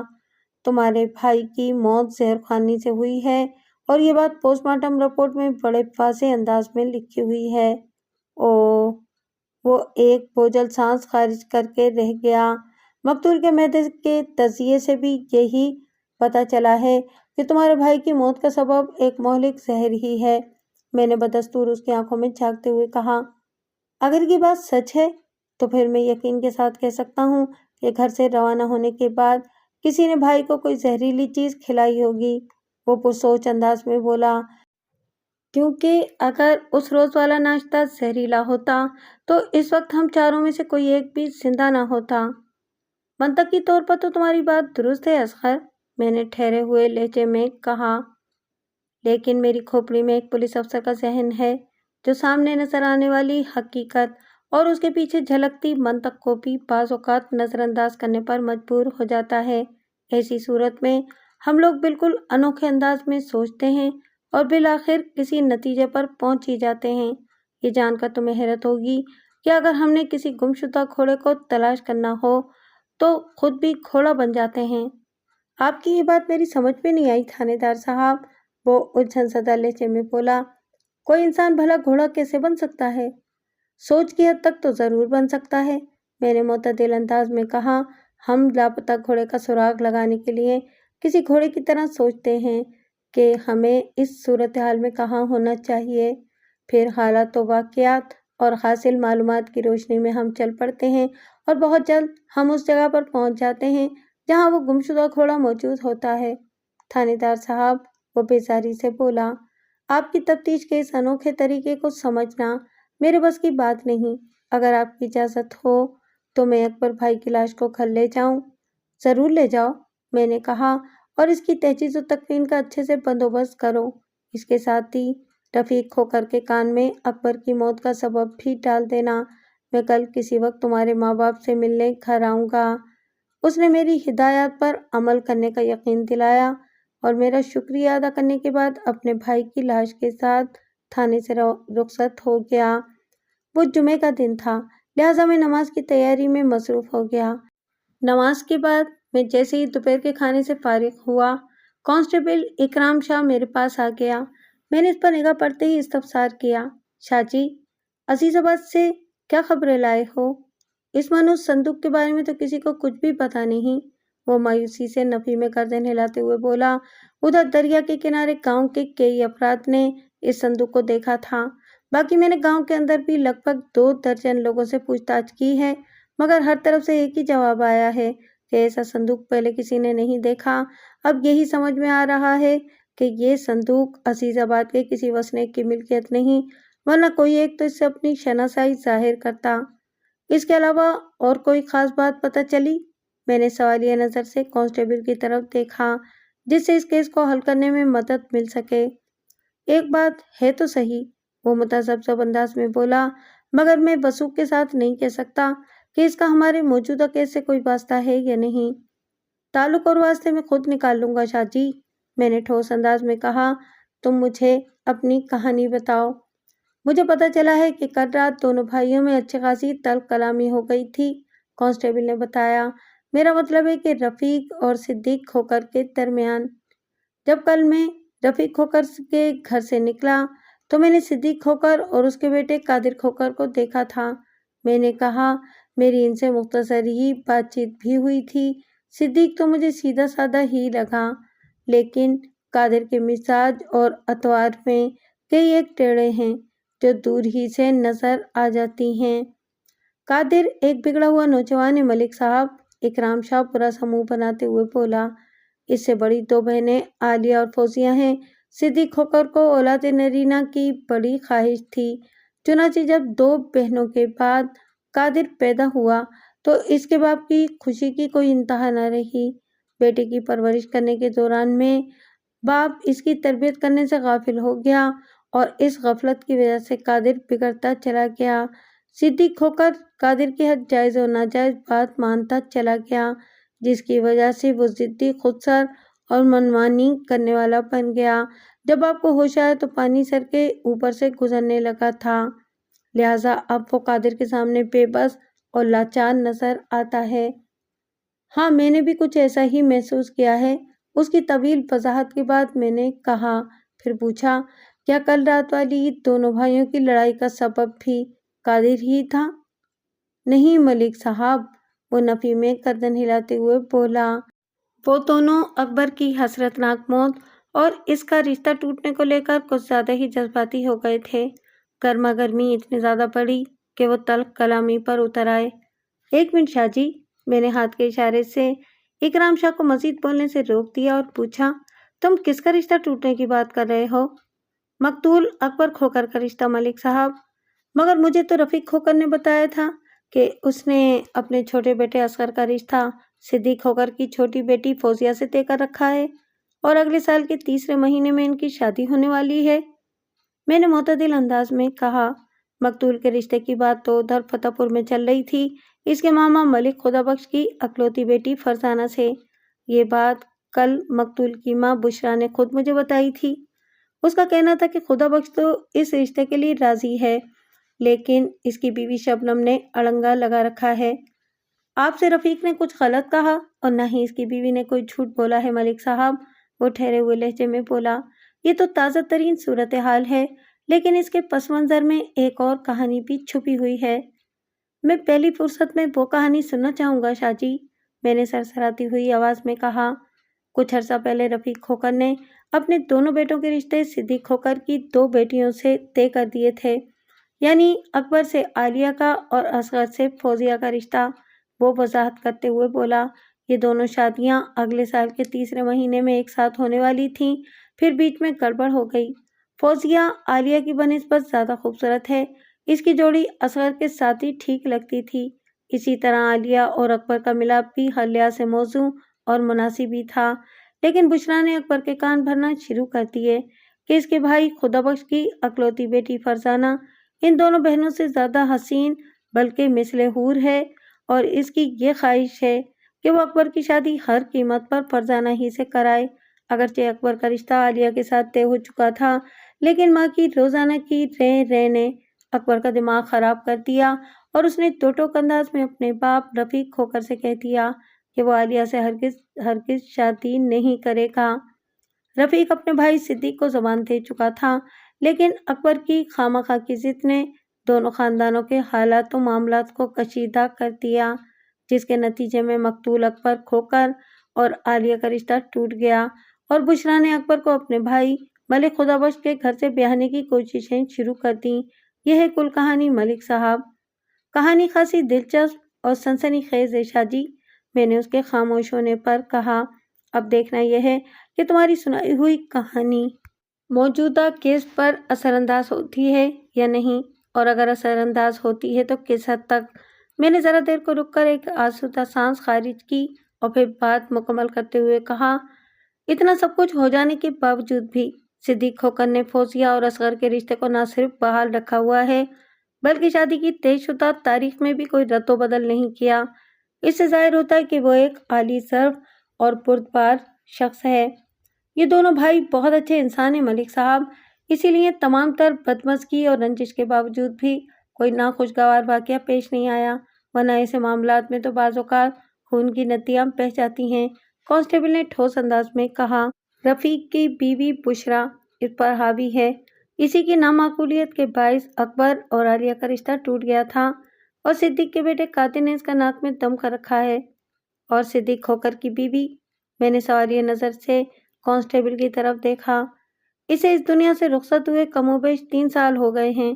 تمہارے بھائی کی موت زہر خوانی سے ہوئی ہے اور یہ بات پوسٹ مارٹم رپورٹ میں بڑے واضح انداز میں لکھی ہوئی ہے۔ اوہ، وہ ایک بوجھل سانس خارج کر کے رہ گیا۔ مقتول کے معدے کے تجزیے سے بھی یہی پتہ چلا ہے کہ تمہارے بھائی کی موت کا سبب ایک مہلک زہر ہی ہے، میں نے بدستور اس کی آنکھوں میں جھانکتے ہوئے کہا۔ اگر یہ بات سچ ہے تو پھر میں یقین کے ساتھ کہہ سکتا ہوں کہ گھر سے روانہ ہونے کے بعد کسی نے بھائی کو کوئی زہریلی چیز کھلائی ہوگی، وہ پرسوچ انداز میں بولا۔ کیونکہ اگر اس روز والا ناشتہ زہریلا ہوتا تو اس وقت ہم چاروں میں سے کوئی ایک بھی زندہ نہ ہوتا۔ منطقی طور پر تو تمہاری بات درست ہے اصغر، میں نے ٹھہرے ہوئے لہجے میں کہا، لیکن میری کھوپڑی میں ایک پولیس افسر کا ذہن ہے جو سامنے نظر آنے والی حقیقت اور اس کے پیچھے جھلکتی منطق کو بھی بعض اوقات نظر انداز کرنے پر مجبور ہو جاتا ہے۔ ایسی صورت میں ہم لوگ بالکل انوکھے انداز میں سوچتے ہیں اور بالآخر کسی نتیجے پر پہنچ ہی جاتے ہیں۔ یہ جان کر تمہیں حیرت ہوگی کہ اگر ہم نے کسی گمشدہ گھوڑے کو تلاش کرنا ہو تو خود بھی گھوڑا بن جاتے ہیں۔ آپ کی یہ بات میری سمجھ میں نہیں آئی تھانے دار صاحب، وہ الجھن زدہ لہجے میں بولا۔ کوئی انسان بھلا گھوڑا کیسے بن سکتا ہے؟ سوچ کی حد تک تو ضرور بن سکتا ہے، میں نے معتدل انداز میں کہا۔ ہم لاپتہ گھوڑے کا سراغ لگانے کے لیے کسی گھوڑے کی طرح سوچتے ہیں کہ ہمیں اس صورتحال میں کہاں ہونا چاہیے۔ پھر حالات و واقعات اور حاصل معلومات کی روشنی میں ہم چل پڑتے ہیں اور بہت جلد ہم اس جگہ پر پہنچ جاتے ہیں جہاں وہ گمشدہ گھوڑا موجود ہوتا ہے۔ تھانے دار صاحب، وہ بیزاری سے بولا، آپ کی تفتیش کے اس انوکھے طریقے کو سمجھنا میرے بس کی بات نہیں۔ اگر آپ کی اجازت ہو تو میں اکبر بھائی کی لاش کو گھر لے جاؤں۔ ضرور لے جاؤ، میں نے کہا، اور اس کی تجہیز و تکفین کا اچھے سے بندوبست کرو۔ اس کے ساتھ ہی رفیق کھوکر کے کان میں اکبر کی موت کا سبب بھی ڈال دینا۔ میں کل کسی وقت تمہارے ماں باپ سے ملنے گھر آؤں گا۔ اس نے میری ہدایات پر عمل کرنے کا یقین دلایا اور میرا شکریہ ادا کرنے کے بعد اپنے بھائی کی لاش کے ساتھ تھانے سے رخصت ہو گیا۔ وہ جمعے کا دن تھا، لہٰذا میں نماز کی تیاری میں مصروف ہو گیا۔ نماز کے بعد میں جیسے ہی دوپہر کے کھانے سے فارغ ہوا، کانسٹیبل اکرام شاہ میرے پاس آ گیا۔ میں نے اس پر نگاہ پڑتے ہی استفسار کیا، شاہ جی، عزیز آباد سے کیا خبریں لائے ہو؟ اس منحوس صندوق کے بارے میں تو کسی کو کچھ بھی پتہ نہیں۔ وہ مایوسی سے نفی میں گردن ہلاتے ہوئے بولا، ادھر دریا کے کنارے گاؤں کے کئی افراد نے اس صندوق کو دیکھا تھا۔ باقی میں نے گاؤں کے اندر بھی لگ بھگ 2 درجن لوگوں سے پوچھ تاچھ کی ہے، مگر ہر طرف سے ایک ہی جواب آیا ہے کہ ایسا صندوق پہلے کسی نے نہیں دیکھا۔ اب یہی سمجھ میں آ رہا ہے کہ یہ صندوق عزیز آباد کے کسی وسنیک کی ملکیت نہیں، ورنہ کوئی ایک تو اس سے اپنی شناسائی ظاہر کرتا۔ اس کے علاوہ اور کوئی خاص بات پتہ چلی؟ میں نے سوالیہ نظر سے کانسٹیبل کی طرف دیکھا، جس سے اس کیس کو حل کرنے میں مدد مل سکے۔ ایک بات ہے تو صحیح، وہ متذبذب انداز میں بولا، مگر میں وثوق کے ساتھ نہیں کہہ سکتا کہ اس کا ہمارے موجودہ کیس سے کوئی واسطہ ہے یا نہیں۔ تعلق اور واسطے میں خود نکال لوں گا شاہ جی، میں نے ٹھوس انداز میں کہا۔ تم مجھے اپنی کہانی بتاؤ۔ مجھے پتہ چلا ہے کہ کل رات دونوں بھائیوں میں اچھی خاصی تلخ کلامی ہو گئی تھی، کانسٹیبل نے بتایا۔ میرا مطلب ہے کہ رفیق اور صدیق کھوکر کے درمیان۔ جب کل میں رفیق کھوکر کے گھر سے نکلا تو میں نے صدیق کھوکر اور اس کے بیٹے قادر کھوکر کو دیکھا تھا۔ میں نے کہا، میری ان سے مختصر ہی بات چیت بھی ہوئی تھی۔ صدیق تو مجھے سیدھا سادہ ہی لگا، لیکن قادر کے مزاج اور اطوار میں کئی ایک ٹیڑھے ہیں جو دور ہی سے نظر آ جاتی ہیں۔ قادر ایک بگڑا ہوا نوجوان ہے ملک صاحب، اکرام شاہ برا سا منہ بناتے ہوئے بولا۔ اس سے بڑی 2 بہنیں عالیہ اور فوزیہ ہیں۔ صدیق کھوکر کو اولاد نرینہ کی بڑی خواہش تھی، چنانچہ جب 2 بہنوں کے بعد قادر پیدا ہوا تو اس کے باپ کی خوشی کی کوئی انتہا نہ رہی۔ بیٹے کی پرورش کرنے کے دوران میں باپ اس کی تربیت کرنے سے غافل ہو گیا اور اس غفلت کی وجہ سے قادر بگڑتا چلا گیا۔ صدیق کھوکر قادر کی ہر جائز و ناجائز بات مانتا چلا گیا، جس کی وجہ سے وہ ضدی، خودسر اور منمانی کرنے والا بن گیا۔ جب آپ کو ہوش آیا تو پانی سر کے اوپر سے گزرنے لگا تھا، لہٰذا اب وہ قادر کے سامنے بے بس اور لاچار نظر آتا ہے۔ ہاں، میں نے بھی کچھ ایسا ہی محسوس کیا ہے، اس کی طویل وضاحت کے بعد میں نے کہا۔ پھر پوچھا، کیا کل رات والی دونوں بھائیوں کی لڑائی کا سبب بھی قادر ہی تھا؟ نہیں ملک صاحب، وہ نفی میں گردن ہلاتے ہوئے بولا۔ وہ دونوں اکبر کی حسرتناک موت اور اس کا رشتہ ٹوٹنے کو لے کر کچھ زیادہ ہی جذباتی ہو گئے تھے۔ گرما گرمی اتنی زیادہ بڑھی کہ وہ تلخ کلامی پر اتر آئے۔ 1 منٹ شاہ جی، میں نے ہاتھ کے اشارے سے اکرام شاہ کو مزید بولنے سے روک دیا اور پوچھا، تم کس کا رشتہ ٹوٹنے کی بات کر رہے ہو؟ مقتول اکبر کھوکر کا رشتہ ملک صاحب، مگر مجھے تو رفیق کھوکر نے بتایا تھا کہ اس نے اپنے چھوٹے بیٹے اصغر کا رشتہ صدیق کھوکر کی چھوٹی بیٹی فوزیہ سے طے کر رکھا ہے اور اگلے سال کے تیسرے مہینے میں ان کی شادی ہونے والی ہے، میں نے معتدل انداز میں کہا۔ مقتول کے رشتے کی بات تو ادھر فتح پور میں چل رہی تھی، اس کے ماما ملک خدا بخش کی اکلوتی بیٹی فرزانہ سے۔ یہ بات کل مقتول کی ماں بشرا نے خود مجھے بتائی تھی۔ اس کا کہنا تھا کہ خدا بخش تو اس رشتے کے لیے راضی ہے، لیکن اس کی بیوی شبنم نے اڑنگا لگا رکھا ہے۔ آپ سے رفیق نے کچھ غلط کہا اور نہ ہی اس کی بیوی نے کوئی جھوٹ بولا ہے ملک صاحب، وہ ٹھہرے ہوئے لہجے میں بولا۔ یہ تو تازہ ترین صورتحال ہے، لیکن اس کے پس منظر میں ایک اور کہانی بھی چھپی ہوئی ہے۔ میں پہلی فرصت میں وہ کہانی سننا چاہوں گا شاہ جی، میں نے سرسراتی ہوئی آواز میں کہا۔ کچھ عرصہ پہلے رفیق کھوکر نے اپنے دونوں بیٹوں کے رشتے صدیق کھوکر کی 2 بیٹیوں سے طے کر دیے تھے، یعنی اکبر سے عالیہ کا اور اصغر سے فوزیہ کا رشتہ۔ وہ وضاحت کرتے ہوئے بولا، یہ دونوں شادیاں اگلے سال کے تیسرے مہینے میں ایک ساتھ ہونے والی تھیں، پھر بیچ میں گڑبڑ ہو گئی۔ فوزیہ عالیہ کی بنسبت زیادہ خوبصورت ہے، اس کی جوڑی اصغر کے ساتھ ہی ٹھیک لگتی تھی۔ اسی طرح عالیہ اور اکبر کا ملاپ بھی ہر لحاظ سے موزوں اور مناسب ہی تھا، لیکن بشریٰ نے اکبر کے کان بھرنا شروع کر دیے کہ اس کے بھائی خدا بخش کی اکلوتی بیٹی فرزانہ ان دونوں بہنوں سے زیادہ حسین بلکہ مثل حور ہے، اور اس کی یہ خواہش ہے کہ وہ اکبر کی شادی ہر قیمت پر فرزانہ ہی سے کرائے۔ اگرچہ اکبر کا رشتہ عالیہ کے ساتھ طے ہو چکا تھا، لیکن ماں کی روزانہ کی رے نے اکبر کا دماغ خراب کر دیا، اور اس نے ٹوک انداز میں اپنے باپ رفیق کھوکر سے کہہ دیا کہ وہ عالیہ سے ہرگز شادی نہیں کرے گا۔ رفیق اپنے بھائی صدیق کو زبان دے چکا تھا، لیکن اکبر کی خواہ کی ضد نے دونوں خاندانوں کے حالات و معاملات کو کشیدہ کر دیا، جس کے نتیجے میں مقتول اکبر کھوکر اور عالیہ کا رشتہ ٹوٹ گیا، اور بشریٰ نے اکبر کو اپنے بھائی ملک خدا بخش کے گھر سے بیاہنے کی کوششیں شروع کر دیں۔ یہ ہے کل کہانی ملک صاحب۔ کہانی خاصی دلچسپ اور سنسنی خیز ہے شاہ جی، میں نے اس کے خاموش ہونے پر کہا۔ اب دیکھنا یہ ہے کہ تمہاری سنائی ہوئی کہانی موجودہ کیس پر اثر انداز ہوتی ہے یا نہیں، اور اگر اثر انداز ہوتی ہے تو کس حد تک۔ میں نے ذرا دیر کو رک کر ایک آسودہ سانس خارج کی اور پھر بات مکمل کرتے ہوئے کہا، اتنا سب کچھ ہو جانے کے باوجود بھی صدیق کھوکر نے فوزیہ اور اصغر کے رشتے کو نہ صرف بحال رکھا ہوا ہے بلکہ شادی کی طے شدہ تاریخ میں بھی کوئی رد و بدل نہیں کیا۔ اس سے ظاہر ہوتا ہے کہ وہ ایک عالی ظرف اور بردبار شخص ہے۔ یہ دونوں بھائی بہت اچھے انسان ہیں ملک صاحب، اسی لیے تمام تر بدمزگی اور رنجش کے باوجود بھی کوئی ناخوشگوار واقعہ پیش نہیں آیا، ورنہ ایسے معاملات میں تو بعض اوقات خون کی ندیاں بہہ جاتی ہیں۔ کانسٹیبل نے ٹھوس انداز میں کہا، رفیق کی بیوی بشریٰ اس پر حاوی ہے، اسی کی نامعقولیت کے باعث اکبر اور عالیہ کا رشتہ ٹوٹ گیا تھا، اور صدیق کے بیٹے قاتل نے اس کا ناک میں دم کر رکھا ہے۔ اور صدیق کھوکر کی بیوی؟ میں نے سوالیہ نظر سے کانسٹیبل کی طرف دیکھا۔ اسے اس دنیا سے رخصت ہوئے کم و بیش 3 سال ہو گئے ہیں،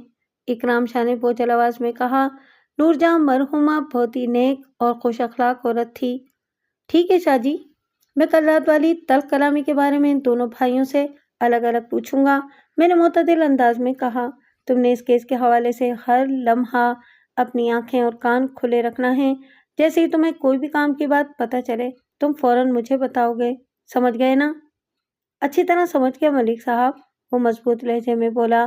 اکرام شاہ نے بوجھل آواز میں کہا۔ نور جہاں مرحومہ بہت ہی نیک اور خوش اخلاق عورت تھی۔ ٹھیک ہے شاہ جی، میں کل رات والی تلخ کلامی کے بارے میں ان دونوں بھائیوں سے الگ الگ پوچھوں گا، میں نے معتدل انداز میں کہا۔ تم نے اس کیس کے حوالے سے ہر لمحہ اپنی آنکھیں اور کان کھلے رکھنا ہے، جیسے ہی تمہیں کوئی بھی کام کی بات پتہ چلے تم فوراً مجھے بتاؤ گے، سمجھ گئے نا؟ اچھی طرح سمجھ گیا ملک صاحب، وہ مضبوط لہجے میں بولا۔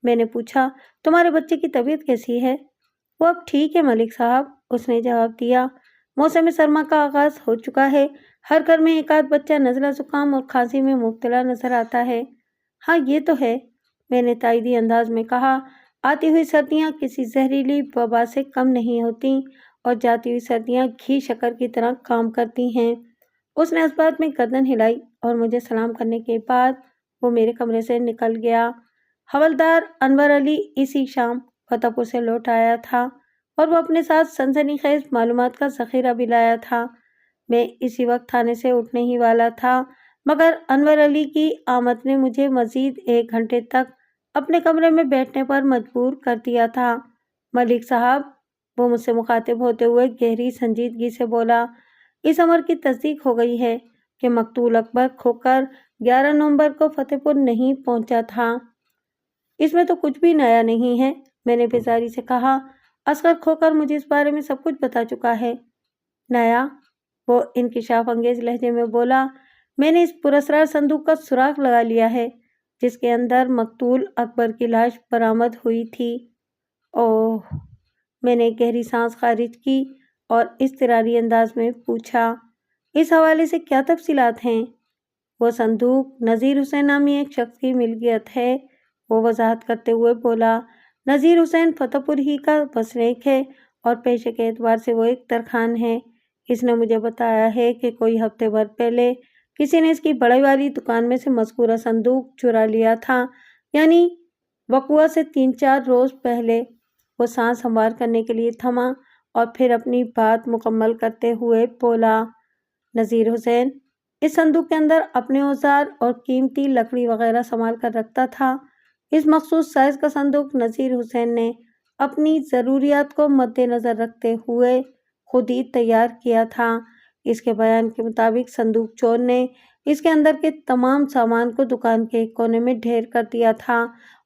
میں نے پوچھا، تمہارے بچے کی طبیعت کیسی ہے؟ وہ اب ٹھیک ہے ملک صاحب، اس نے جواب دیا۔ موسم سرما کا آغاز ہو چکا ہے، ہر گھر میں ایک آدھ بچہ نزلہ زکام اور کھانسی میں مبتلا نظر آتا ہے۔ ہاں یہ تو ہے، میں نے تائیدی انداز میں کہا۔ آتی ہوئی سردیاں کسی زہریلی وبا سے کم نہیں ہوتیں، اور جاتی ہوئی سردیاں گھی شکر کی طرح کام کرتی ہیں۔ اس نے اس بات میں گردن ہلائی اور مجھے سلام کرنے کے بعد وہ میرے کمرے سے نکل گیا۔ حوالدار انور علی اسی شام فتح پور سے لوٹ آیا تھا، اور وہ اپنے ساتھ سنسنی خیز معلومات کا ذخیرہ بھی لایا تھا۔ میں اسی وقت تھانے سے اٹھنے ہی والا تھا، مگر انور علی کی آمد نے مجھے مزید 1 گھنٹے تک اپنے کمرے میں بیٹھنے پر مجبور کر دیا تھا۔ ملک صاحب، وہ مجھ سے مخاطب ہوتے ہوئے گہری سنجیدگی سے بولا، اس امر کی تصدیق ہو گئی ہے کہ مقتول اکبر کھوکر 11 نومبر کو فتح پور نہیں پہنچا تھا۔ اس میں تو کچھ بھی نیا نہیں ہے، میں نے بیزاری سے کہا۔ اصغر کھوکر مجھے اس بارے میں سب کچھ بتا چکا ہے۔ نیا؟ وہ انکشاف انگیز لہجے میں بولا، میں نے اس پراسرار صندوق کا سراغ لگا لیا ہے جس کے اندر مقتول اکبر کی لاش برآمد ہوئی تھی۔ اوہ! میں نے گہری سانس خارج کی اور اضطراری انداز میں پوچھا، اس حوالے سے کیا تفصیلات ہیں؟ وہ صندوق نذیر حسین نامی ایک شخص کی ملکیت ہے، وہ وضاحت کرتے ہوئے بولا۔ نذیر حسین فتح پور ہی کا وسنیک ہے، اور پیشے کے اعتبار سے وہ ایک ترکھان ہے۔ اس نے مجھے بتایا ہے کہ کوئی ہفتے بھر پہلے کسی نے اس کی بڑی والی دکان میں سے مذکورہ صندوق چرا لیا تھا، یعنی وقوعہ سے 3-4 روز پہلے۔ وہ سانس ہموار کرنے کے لیے تھما اور پھر اپنی بات مکمل کرتے ہوئے بولا، نذیر حسین اس صندوق کے اندر اپنے اوزار اور قیمتی لکڑی وغیرہ سنبھال کر رکھتا تھا۔ اس مخصوص سائز کا صندوق نذیر حسین نے اپنی ضروریات کو مد نظر رکھتے ہوئے خود ہی تیار کیا تھا۔ اس کے بیان کے مطابق صندوق چور نے اس کے اندر کے تمام سامان کو دکان کے ایک کونے میں ڈھیر کر دیا تھا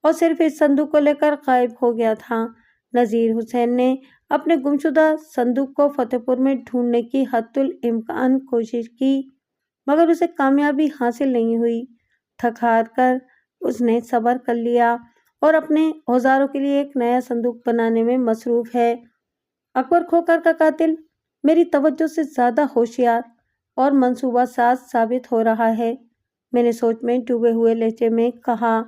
اور صرف اس صندوق کو لے کر غائب ہو گیا تھا۔ نذیر حسین نے اپنے گمشدہ صندوق کو فتح پور میں ڈھونڈنے کی حتی الامکان کوشش کی، مگر اسے کامیابی حاصل نہیں ہوئی۔ تھک ہار کر اس نے صبر کر لیا اور اپنے اوزاروں کے لیے ایک نیا صندوق بنانے میں مصروف ہے۔ اکبر کھوکر کا قاتل میری توجہ سے زیادہ ہوشیار اور منصوبہ ساز ثابت ہو رہا ہے، میں نے سوچ میں ڈوبے ہوئے لہجے میں کہا۔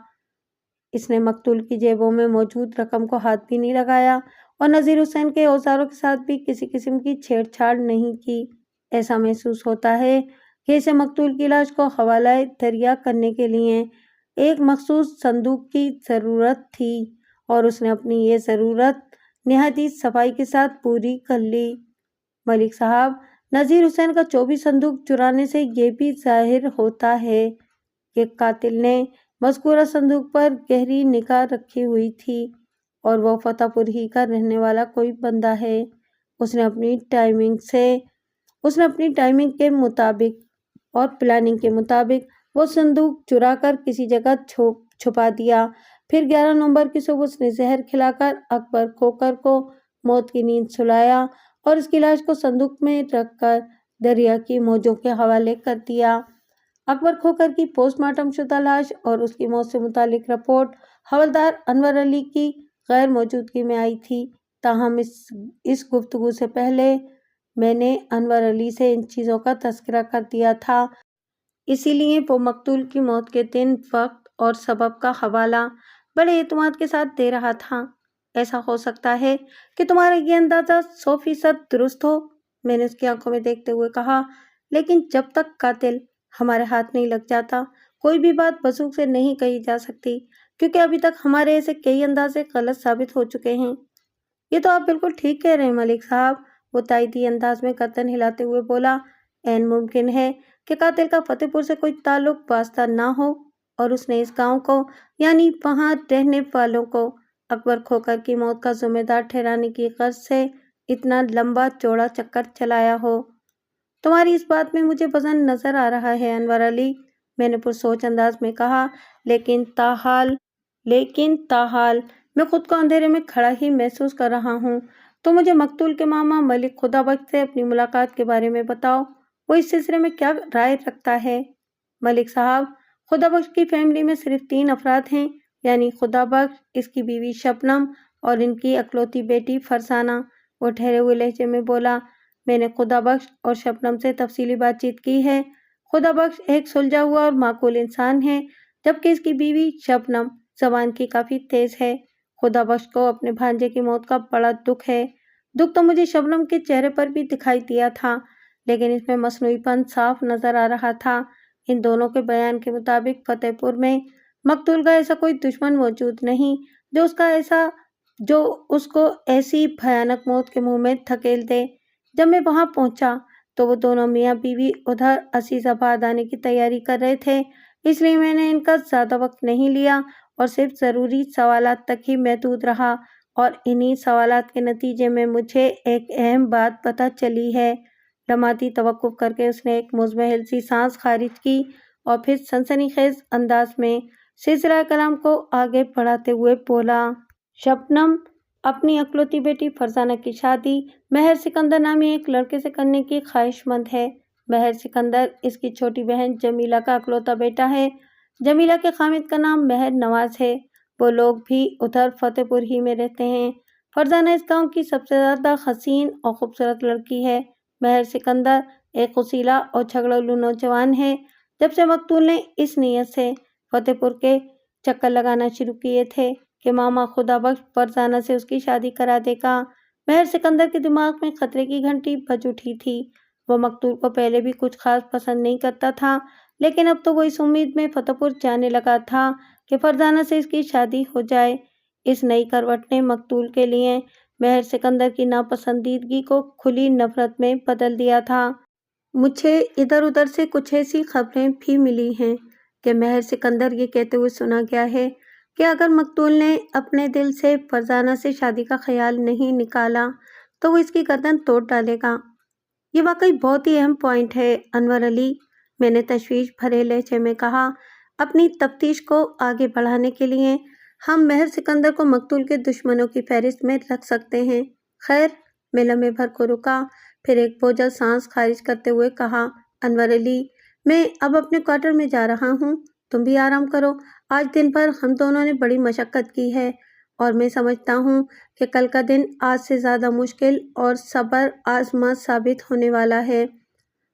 اس نے مقتول کی جیبوں میں موجود رقم کو ہاتھ بھی نہیں لگایا اور نذیر حسین کے اوزاروں کے ساتھ بھی کسی قسم کی چھیڑ چھاڑ نہیں کی۔ ایسا محسوس ہوتا ہے کہ اسے مقتول کی لاش کو حوالہ دریا کرنے کے لیے ایک مخصوص صندوق کی ضرورت تھی اور اس نے اپنی یہ ضرورت نہایت ہی صفائی کے ساتھ پوری کر لی۔ ملک صاحب، نذیر حسین کا 24 صندوق چرانے سے یہ بھی ظاہر ہوتا ہے کہ قاتل نے مذکورہ صندوق پر گہری نگاہ رکھی ہوئی تھی اور وہ فتح پور ہی کا رہنے والا کوئی بندہ ہے۔ اس نے اپنی ٹائمنگ کے مطابق اور پلاننگ کے مطابق وہ صندوق چرا کر کسی جگہ چھپا دیا۔ پھر 11 نومبر کی صبح اس نے زہر کھلا کر اکبر کھوکر کو موت کی نیند سلایا اور اس کی لاش کو صندوق میں رکھ کر دریا کی موجوں کے حوالے کر دیا۔ اکبر کھوکر کی پوسٹ مارٹم شدہ لاش اور اس کی موت سے متعلق رپورٹ حوالدار انور علی کی غیر موجودگی میں آئی تھی، تاہم اس گفتگو سے پہلے میں نے انور علی سے ان چیزوں کا تذکرہ کر دیا تھا، اسی لیے وہ مقتول کی موت کے دن، وقت اور سبب کا حوالہ بڑے اعتماد کے ساتھ دے رہا تھا۔ ایسا ہو سکتا ہے کہ تمہارا یہ اندازہ 100% درست ہو، میں نے اس کی آنکھوں میں دیکھتے ہوئے کہا، لیکن جب تک قاتل ہمارے ہاتھ نہیں لگ جاتا کوئی بھی بات وثوق سے نہیں کہی جا سکتی، کیونکہ ابھی تک ہمارے ایسے کئی اندازے غلط ثابت ہو چکے ہیں۔ یہ تو آپ بالکل ٹھیک کہہ رہے ہیں ملک صاحب، وہ تائیدی انداز میں گردن ہلاتے ہوئے بولا۔ عین ممکن ہے کہ قاتل کا فتح پور سے کوئی تعلق واسطہ نہ ہو اور اس نے اس گاؤں کو یعنی وہاں رہنے والوں کو اکبر کھوکر کی موت کا ذمہ دار ٹھہرانے کی غرض سے اتنا لمبا چوڑا چکر چلایا ہو۔ تمہاری اس بات میں مجھے وزن نظر آ رہا ہے انور علی، میں نے پرسوچ انداز میں کہا، لیکن تاحال میں خود کو اندھیرے میں کھڑا ہی محسوس کر رہا ہوں۔ تو مجھے مقتول کے ماما ملک خدا بخش سے اپنی ملاقات کے بارے میں بتاؤ، وہ اس سلسلے میں کیا رائے رکھتا ہے؟ ملک صاحب، خدا بخش کی فیملی میں صرف 3 افراد ہیں، یعنی خدا بخش، اس کی بیوی شبنم اور ان کی اکلوتی بیٹی فرزانہ، وہ ٹھہرے ہوئے لہجے میں بولا۔ میں نے خدا بخش اور شبنم سے تفصیلی بات چیت کی ہے۔ خدا بخش ایک سلجھا ہوا اور معقول انسان ہے، جبکہ اس کی بیوی شبنم زبان کی کافی تیز ہے۔ خدا بخش کو اپنے بھانجے کی موت کا بڑا دکھ ہے۔ دکھ تو مجھے شبنم کے چہرے پر بھی دکھائی دیا تھا، لیکن اس میں مصنوعی پن صاف نظر آ رہا تھا۔ ان دونوں کے بیان کے مطابق فتح پور میں مقتول کا ایسا کوئی دشمن موجود نہیں جو اس کو ایسی بھیانک موت کے منہ میں دھکیل دے۔ جب میں وہاں پہنچا تو وہ دونوں میاں بیوی ادھر عزیز آباد آنے کی تیاری کر رہے تھے، اس لیے میں نے ان کا زیادہ وقت نہیں لیا اور صرف ضروری سوالات تک ہی محدود رہا، اور انہی سوالات کے نتیجے میں مجھے ایک اہم بات پتہ چلی ہے۔ لمحاتی توقف کر کے اس نے ایک مضمحل سی سانس خارج کی اور پھر سنسنی خیز انداز میں سلسلہ کلام کو آگے بڑھاتے ہوئے بولا۔ شبنم اپنی اکلوتی بیٹی فرزانہ کی شادی مہر سکندر نامی ایک لڑکے سے کرنے کی خواہش مند ہے۔ مہر سکندر اس کی چھوٹی بہن جمیلہ کا اکلوتا بیٹا ہے۔ جمیلہ کے خامد کا نام مہر نواز ہے۔ وہ لوگ بھی ادھر فتح پور ہی میں رہتے ہیں۔ فرزانہ اس گاؤں کی سب سے زیادہ حسین اور خوبصورت لڑکی ہے۔ مہر سکندر ایک غسیلا اور جھگڑالو نوجوان ہے۔ جب سے مقتول نے اس نیت سے فتح پور کے چکر لگانا شروع کیے تھے کہ ماما خدا بخش فرزانہ سے اس کی شادی کرا دے گا، مہر سکندر کے دماغ میں خطرے کی گھنٹی بج اٹھی تھی۔ وہ مقتول کو پہلے بھی کچھ خاص پسند نہیں کرتا تھا، لیکن اب تو وہ اس امید میں فتح پور جانے لگا تھا کہ فرزانہ سے اس کی شادی ہو جائے۔ اس نئی کروٹ نے مقتول کے لیے مہر سکندر کی ناپسندیدگی کو کھلی نفرت میں بدل دیا تھا۔ مجھے ادھر ادھر سے کچھ ایسی خبریں بھی ملی ہیں کہ مہر سکندر یہ کہتے ہوئے سنا گیا ہے کہ اگر مقتول نے اپنے دل سے فرزانہ سے شادی کا خیال نہیں نکالا تو وہ اس کی گردن توڑ ڈالے گا۔ یہ واقعی بہت ہی اہم پوائنٹ ہے انور علی، میں نے تشویش بھرے لہجے میں کہا۔ اپنی تفتیش کو آگے بڑھانے کے لیے ہم مہر سکندر کو مقتول کے دشمنوں کی فہرست میں رکھ سکتے ہیں۔ خیر، میں لمحے بھر کو رکا، پھر ایک بوجھل سانس خارج کرتے ہوئے کہا، انور علی، میں اب اپنے کوارٹر میں جا رہا ہوں، تم بھی آرام کرو۔ آج دن بھر ہم دونوں نے بڑی مشقت کی ہے اور میں سمجھتا ہوں کہ کل کا دن آج سے زیادہ مشکل اور صبر آزما ثابت ہونے والا ہے۔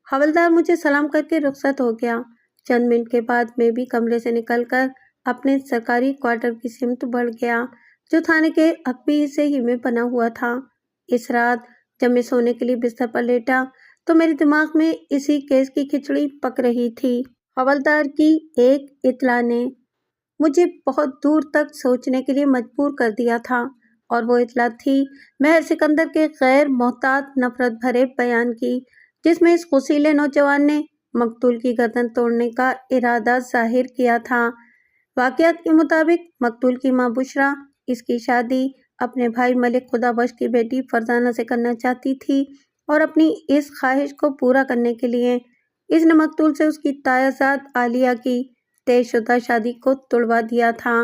حوالدار مجھے سلام کر کے رخصت ہو گیا۔ چند منٹ کے بعد میں بھی کمرے سے نکل کر اپنے سرکاری کوارٹر کی سمت بڑھ گیا جو تھانے کے عقبی حصے ہی میں بنا ہوا تھا۔ اس رات جب میں سونے کے لیے بستر پر لیٹا تو میرے دماغ میں اسی کیس کی کھچڑی پک رہی تھی۔ حوالدار کی ایک اطلاع نے مجھے بہت دور تک سوچنے کے لیے مجبور کر دیا تھا، اور وہ اطلاع تھی مہر سکندر کے غیر محتاط نفرت بھرے بیان کی، جس میں اس غسیلے نوجوان نے مقتول کی گردن توڑنے کا ارادہ ظاہر کیا تھا۔ واقعات کے مطابق مقتول کی ماں بشرا اس کی شادی اپنے بھائی ملک خدا بخش کی بیٹی فرزانہ سے کرنا چاہتی تھی، اور اپنی اس خواہش کو پورا کرنے کے لیے اس نے مقتول سے اس کی تایہ ذات عالیہ کی طے شدہ شادی کو تڑوا دیا تھا۔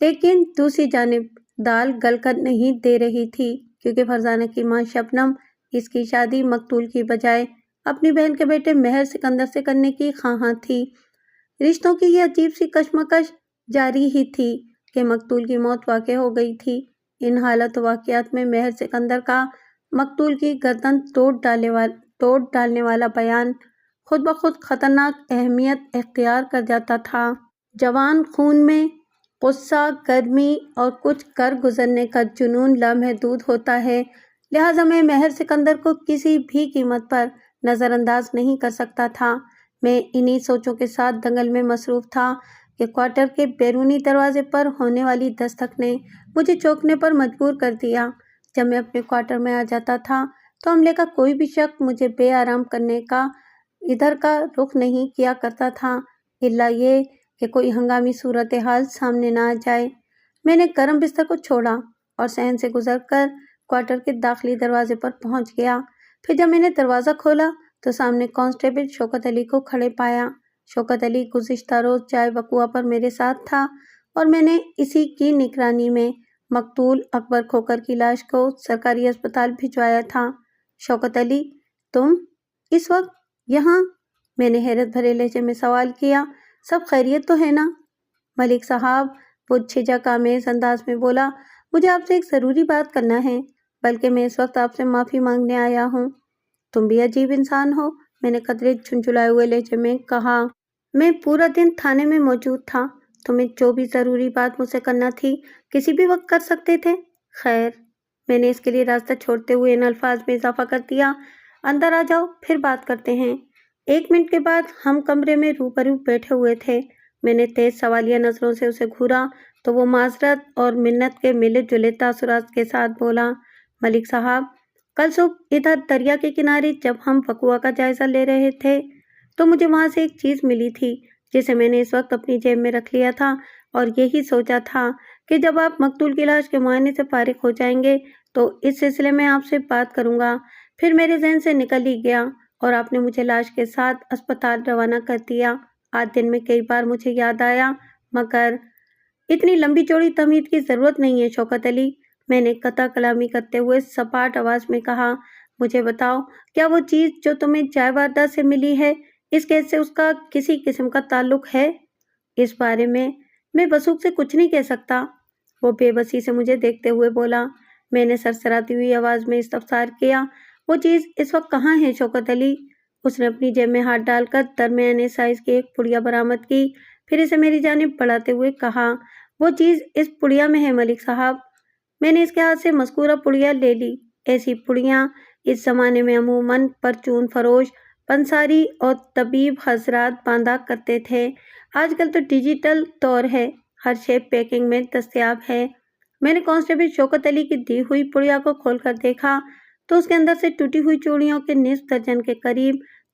لیکن دوسری جانب دال گل کر نہیں دے رہی تھی، کیونکہ فرزانہ کی ماں شبنم اس کی شادی مقتول کی بجائے اپنی بہن کے بیٹے مہر سکندر سے کرنے کی خواہاں تھی۔ رشتوں کی یہ عجیب سی کشمکش جاری ہی تھی کہ مقتول کی موت واقع ہو گئی تھی۔ ان حالات و واقعات میں مہر سکندر کا مقتول کی گردن توڑ ڈالنے والا بیان خود بخود خطرناک اہمیت اختیار کر جاتا تھا۔ جوان خون میں غصہ، گرمی اور کچھ کر گزرنے کا جنون لامحدود ہوتا ہے، لہٰذا میں مہر سکندر کو کسی بھی قیمت پر نظر انداز نہیں کر سکتا تھا۔ میں انہی سوچوں کے ساتھ دنگل میں مصروف تھا کہ کوارٹر کے بیرونی دروازے پر ہونے والی دستک نے مجھے چونکنے پر مجبور کر دیا۔ جب میں اپنے کوارٹر میں آ جاتا تھا تو عملے کا کوئی بھی شخص مجھے بے آرام کرنے کا ادھر کا رخ نہیں کیا کرتا تھا، الا یہ کہ کوئی ہنگامی صورتحال سامنے نہ آ جائے۔ میں نے گرم بستر کو چھوڑا اور صحن سے گزر کر کوارٹر کے داخلی دروازے پر پہنچ گیا۔ پھر جب میں نے دروازہ کھولا تو سامنے کانسٹیبل شوکت علی کو کھڑے پایا۔ شوکت علی گزشتہ روز جائے وقوع پر میرے ساتھ تھا، اور میں نے اسی کی نگرانی میں مقتول اکبر کھوکر کی لاش کو سرکاری اسپتال بھجوایا تھا۔ شوکت علی، تم اس وقت یہاں؟ میں نے حیرت بھرے لہجے میں سوال کیا۔ سب خیریت تو ہے نا؟ ملک صاحب وہ جھجک آمیز انداز میں بولا، مجھے آپ سے ایک ضروری بات کرنا ہے، بلکہ میں اس وقت آپ سے معافی مانگنے آیا ہوں۔ تم بھی عجیب انسان ہو، میں نے قدرے جھنجھلائے ہوئے لہجے میں کہا۔ میں پورا دن تھانے میں موجود تھا، تمہیں جو بھی ضروری بات مجھ سے کرنا تھی کسی بھی وقت کر سکتے تھے۔ خیر، میں نے اس کے لیے راستہ چھوڑتے ہوئے ان الفاظ میں اضافہ کر دیا، اندر آ جاؤ، پھر بات کرتے ہیں۔ 1 منٹ کے بعد ہم کمرے میں روبرو بیٹھے ہوئے تھے۔ میں نے تیز سوالیہ نظروں سے اسے گھورا تو وہ معذرت اور منت کے ملے جلے تاثرات کے ساتھ بولا، ملک صاحب، کل صبح ادھر دریا کے کنارے جب ہم وقوع کا جائزہ لے رہے تھے تو مجھے وہاں سے ایک چیز ملی تھی جسے میں نے اس وقت اپنی جیب میں رکھ لیا تھا، اور یہی سوچا تھا کہ جب آپ مقتول کی لاش کے معائنے سے فارغ ہو جائیں گے تو اس سلسلے میں آپ سے بات کروں گا۔ پھر میرے ذہن سے نکل ہی گیا اور آپ نے مجھے لاش کے ساتھ اسپتال روانہ کر دیا۔ آج دن میں کئی بار مجھے یاد آیا، مگر اتنی لمبی چوڑی تمہید کی ضرورت نہیں ہے شوکت علی، میں نے قطع کلامی کرتے ہوئے سپاٹ آواز میں کہا۔ مجھے بتاؤ، کیا وہ چیز جو تمہیں جائے واردات سے ملی ہے اس کیس سے اس کا کسی قسم کا تعلق ہے؟ اس بارے میں وثوق سے کچھ نہیں کہہ سکتا، وہ بے بسی سے مجھے دیکھتے ہوئے بولا۔ میں نے سرسراتی ہوئی آواز میں استفسار کیا، وہ چیز اس وقت کہاں ہے شوکت علی؟ اس نے اپنی جیب میں ہاتھ ڈال کر درمیانے سائز کی ایک پڑیا برآمد کی، پھر اسے میری جانب بڑھاتے ہوئے کہا، وہ چیز اس پڑیا میں ہے ملک صاحب۔ میں نے اس کے ہاتھ سے مذکورہ پڑیا لے لی۔ ایسی پڑیاں اس زمانے میں عموماً پرچون فروش، پنساری اور طبیب حضرات باندھا کرتے تھے۔ آج کل تو ڈیجیٹل دور ہے، ہر شے پیکنگ میں دستیاب ہے۔ میں نے کانسٹیبل شوکت علی کی دی ہوئی پڑیا کو کھول کر دیکھا تو اس کے اندر سے ٹوٹی ہوئی چوڑیوں کے نصف درجن کے قریب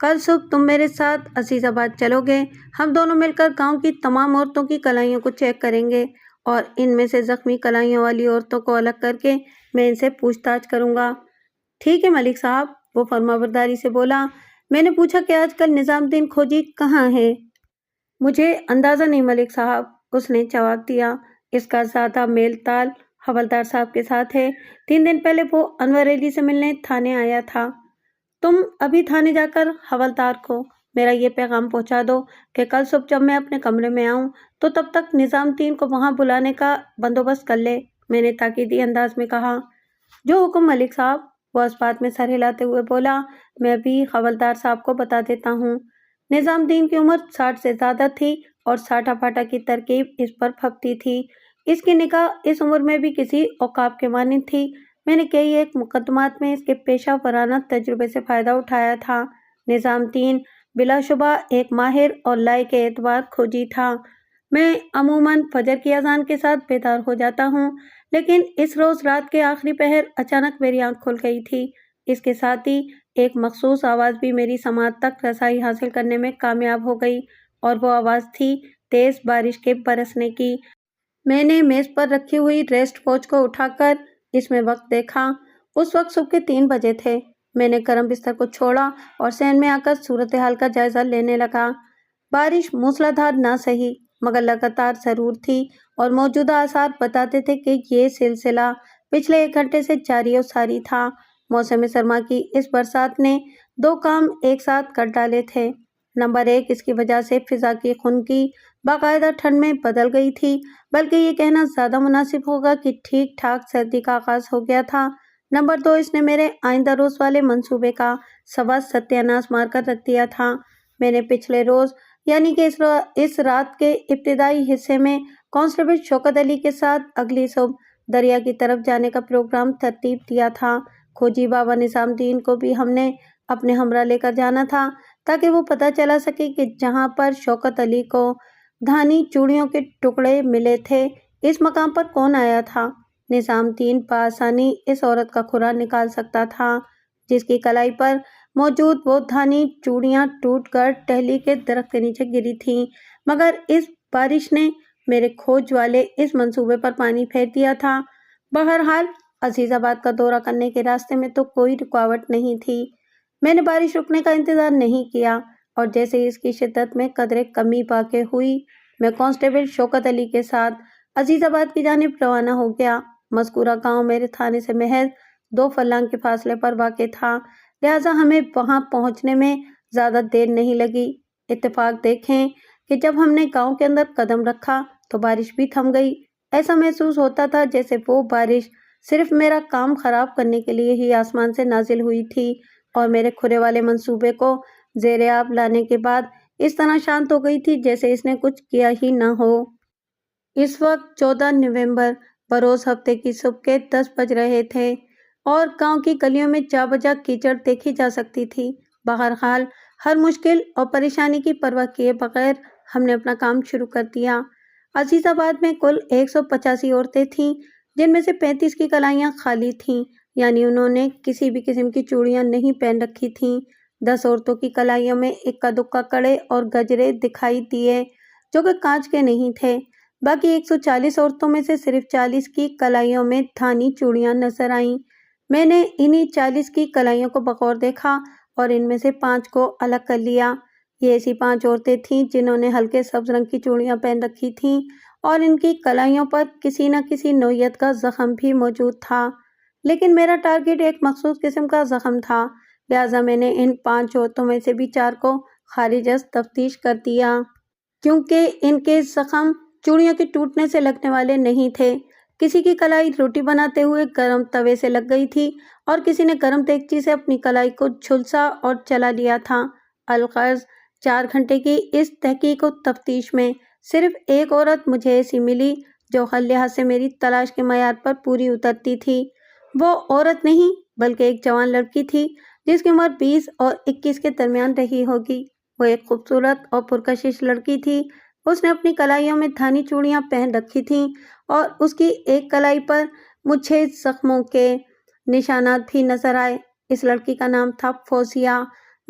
کل صبح تم میرے ساتھ عزیز آباد چلو گے۔ ہم دونوں مل کر گاؤں کی تمام عورتوں کی کلائیوں کو چیک کریں گے اور ان میں سے زخمی کلائیوں والی عورتوں کو الگ کر کے میں ان سے پوچھ تاچھ کروں گا۔ ٹھیک ہے ملک صاحب، وہ فرمانبرداری سے بولا۔ میں نے پوچھا کہ آج کل نظام الدین کھوجی کہاں ہے؟ مجھے اندازہ نہیں ملک صاحب، اس نے جواب دیا۔ اس کا زیادہ میل تال حوالدار صاحب کے ساتھ ہے۔ 3 دن پہلے وہ انور علی سے ملنے تھانے آیا تھا۔ تم ابھی تھانے جا کر حوالدار کو میرا یہ پیغام پہنچا دو کہ کل صبح جب میں اپنے کمرے میں آؤں تو تب تک نظام الدین کو وہاں بلانے کا بندوبست کر لے، میں نے تاکیدی انداز میں کہا۔ جو حکم ملک صاحب، وہ اس بات میں سر ہلاتے ہوئے بولا۔ میں بھی حوالدار صاحب کو بتا دیتا ہوں۔ نظام الدین کی عمر 60 سے زیادہ تھی اور ساٹا پاٹا کی ترکیب اس پر پھبتی تھی۔ اس کی نگاہ اس عمر میں بھی کسی عقاب کے مانند تھی۔ میں نے کئی ایک مقدمات میں اس کے پیشہ ورانہ تجربے سے فائدہ اٹھایا تھا۔ نظام الدین بلا شبہ ایک ماہر اور لائق اعتبار کھوجی تھا۔ میں عموماً فجر کی اذان کے ساتھ بیدار ہو جاتا ہوں، لیکن اس روز رات کے آخری پہر اچانک میری آنکھ کھل گئی تھی۔ اس کے ساتھ ہی ایک مخصوص آواز بھی میری سماعت تک رسائی حاصل کرنے میں کامیاب ہو گئی، اور وہ آواز تھی تیز بارش کے برسنے کی۔ میں نے میز پر رکھی ہوئی ریسٹ واچ کو اٹھا کر اس میں وقت دیکھا۔ اس وقت صبح کے 3 بجے تھے۔ میں نے گرم بستر کو چھوڑا اور صحن میں آ کر صورتحال کا جائزہ لینے لگا۔ بارش موسلادھار نہ سہی مگر لگاتار ضرور تھی، اور موجودہ آثار بتاتے تھے کہ یہ سلسلہ پچھلے 1 گھنٹے سے جاری و ساری تھا۔ موسم سرما کی اس برسات نے 2 کام ایک ساتھ کر ڈالے تھے۔ نمبر 1، اس کی وجہ سے فضا کی خنکی باقاعدہ ٹھنڈ میں بدل گئی تھی، بلکہ یہ کہنا زیادہ مناسب ہوگا کہ ٹھیک ٹھاک سردی کا آغاز ہو گیا تھا۔ نمبر 2، اس نے میرے آئندہ روز والے منصوبے کا سوا ستیاناش مار کر رکھ دیا تھا۔ میں نے پچھلے روز یعنی کہ اس رات کے ابتدائی حصے میں کانسٹیبل شوکت علی کے ساتھ اگلی صبح دریا کی طرف جانے کا پروگرام ترتیب دیا تھا۔ کھوجی بابا نظام الدین کو بھی ہم نے اپنے ہمراہ لے کر جانا تھا تاکہ وہ پتہ چلا سکے کہ جہاں پر شوکت علی کو دھانی چوڑیوں کے ٹکڑے ملے تھے، اس مقام پر کون آیا تھا۔ نظام الدین بآسانی اس عورت کا کھرا نکال سکتا تھا جس کی کلائی پر موجود وہ دھانی چوڑیاں ٹوٹ کر ٹہلی کے درخت کے نیچے گری تھیں، مگر اس بارش نے میرے کھوج والے اس منصوبے پر پانی پھیر دیا تھا۔ بہرحال عزیز آباد کا دورہ کرنے کے راستے میں تو کوئی رکاوٹ نہیں تھی۔ میں نے بارش رکنے کا انتظار نہیں کیا، اور جیسے ہی اس کی شدت میں قدرے کمی واقع ہوئی، میں کانسٹیبل شوکت علی کے ساتھ عزیز آباد کی جانب روانہ ہو گیا۔ مذکورہ گاؤں میرے تھانے سے محض 2 فرلانگ کے فاصلے پر واقع تھا، لہٰذا ہمیں وہاں پہنچنے میں زیادہ دیر نہیں لگی۔ اتفاق دیکھیں کہ جب ہم نے گاؤں کے اندر قدم رکھا تو بارش بھی تھم گئی۔ ایسا محسوس ہوتا تھا جیسے وہ بارش صرف میرا کام خراب کرنے کے لیے ہی آسمان سے نازل ہوئی تھی، اور میرے کھرے والے منصوبے کو زیر آب لانے کے بعد اس طرح شانت ہو گئی تھی جیسے اس نے کچھ کیا ہی نہ ہو۔ اس وقت 14 نومبر بروز ہفتے کی صبح کے 10 بج رہے تھے، اور گاؤں کی گلیوں میں جا بجا کیچڑ دیکھی جا سکتی تھی۔ بہرحال ہر مشکل اور پریشانی کی پرواہ کیے بغیر ہم نے اپنا کام شروع کر دیا۔ عزیز آباد میں کل 185 عورتیں تھیں، جن میں سے 35 کی کلائیاں خالی تھیں، یعنی انہوں نے کسی بھی قسم کی چوڑیاں نہیں پہن رکھی تھیں۔ 10 عورتوں کی کلائیوں میں اکا دکا کڑے اور گجرے دکھائی دیے جو کہ کانچ کے نہیں تھے۔ باقی 140 عورتوں میں سے صرف 40 کی کلائیوں میں دھانی چوڑیاں نظر آئیں۔ میں نے انہی 40 کی کلائیوں کو بغور دیکھا اور ان میں سے 5 کو الگ کر لیا۔ یہ ایسی 5 عورتیں تھیں جنہوں نے ہلکے سبز رنگ کی چوڑیاں پہن رکھی تھیں، اور ان کی کلائیوں پر کسی نہ کسی نوعیت کا زخم بھی موجود تھا، لیکن میرا ٹارگٹ ایک مخصوص قسم کا زخم تھا، لہٰذا میں نے ان 5 عورتوں میں سے بھی 4 کو خارج از تفتیش کر دیا، کیونکہ ان کے زخم چوڑیوں کے ٹوٹنے سے لگنے والے نہیں تھے۔ کسی کی کلائی روٹی بناتے ہوئے گرم توے سے لگ گئی تھی، اور کسی نے گرم دیگچی سے اپنی کلائی کو جھلسا اور چلا لیا تھا۔ الغرض 4 گھنٹے کی اس تحقیق و تفتیش میں صرف ایک عورت مجھے ایسی ملی جو ہر لحاظ سے میری تلاش کے معیار پر پوری اترتی تھی۔ وہ عورت نہیں بلکہ ایک جوان لڑکی تھی جس کی عمر 20 اور 21 کے درمیان رہی ہوگی۔ وہ ایک خوبصورت اور پرکشش لڑکی تھی۔ اس نے اپنی کلائیوں میں دھانی چوڑیاں پہن رکھی تھیں، اور اس کی ایک کلائی پر مجھے زخموں کے نشانات بھی نظر آئے۔ اس لڑکی کا نام تھا فوزیہ۔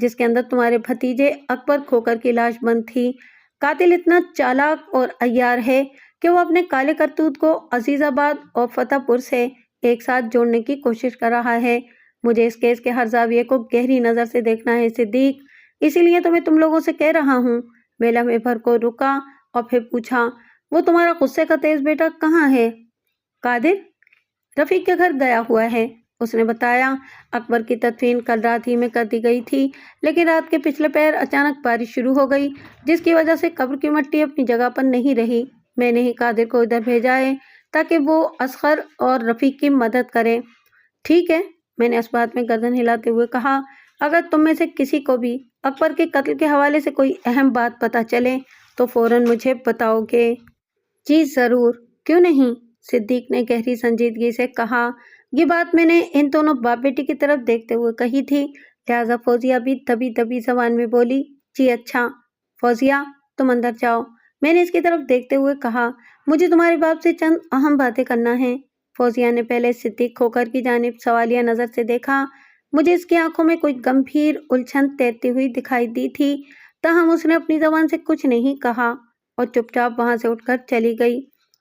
جس کے اندر تمہارے بھتیجے اکبر کھوکر کی لاش بند تھی۔ قاتل اتنا چالاک اور عیار ہے کہ وہ اپنے کالے کرتوت کو عزیز آباد اور فتح پور سے ایک ساتھ جوڑنے کی کوشش کر رہا ہے۔ مجھے اس کیس کے ہر زاویے کو گہری نظر سے دیکھنا ہے صدیق، اسی لیے تو میں تم لوگوں سے کہہ رہا ہوں۔ میں لمحے بھر کو رکا اور پھر پوچھا، وہ تمہارا غصے کا تیز بیٹا کہاں ہے؟ قادر رفیق کے گھر گیا ہوا ہے، اس نے بتایا۔ اکبر کی تدفین کل رات ہی میں کر دی گئی تھی، لیکن رات کے پچھلے پہر اچانک بارش شروع ہو گئی، جس کی وجہ سے قبر کی مٹی اپنی جگہ پر نہیں رہی۔ میں نے ہی قادر کو ادھر بھیجا ہے تاکہ وہ اصغر اور رفیق کی مدد کرے۔ ٹھیک ہے، میں نے اس بات میں گردن ہلاتے ہوئے کہا، اگر تم میں سے کسی کو بھی اکبر کے قتل کے حوالے سے کوئی اہم بات پتہ چلے تو فوراً مجھے بتاؤ گے۔ جی ضرور، کیوں نہیں، صدیق نے گہری سنجیدگی سے کہا۔ یہ بات میں نے ان دونوں باپ بیٹی کی طرف دیکھتے ہوئے کہی تھی، لہٰذا فوزیہ بھی دبی دبی زبان میں بولی، جی اچھا۔ فوزیہ تم اندر جاؤ، میں نے اس کی طرف دیکھتے ہوئے کہا، مجھے تمہارے باپ سے چند اہم باتیں کرنا ہے۔ فوزیہ نے پہلے صدیق کھوکر کی جانب سوالیہ نظر سے دیکھا۔ مجھے اس کی آنکھوں میں کوئی گمبھیر الجھن تیرتی ہوئی دکھائی دی تھی، تاہم اس نے اپنی زبان سے کچھ نہیں کہا اور چپ چاپ وہاں سے اٹھ کر چلی گئی۔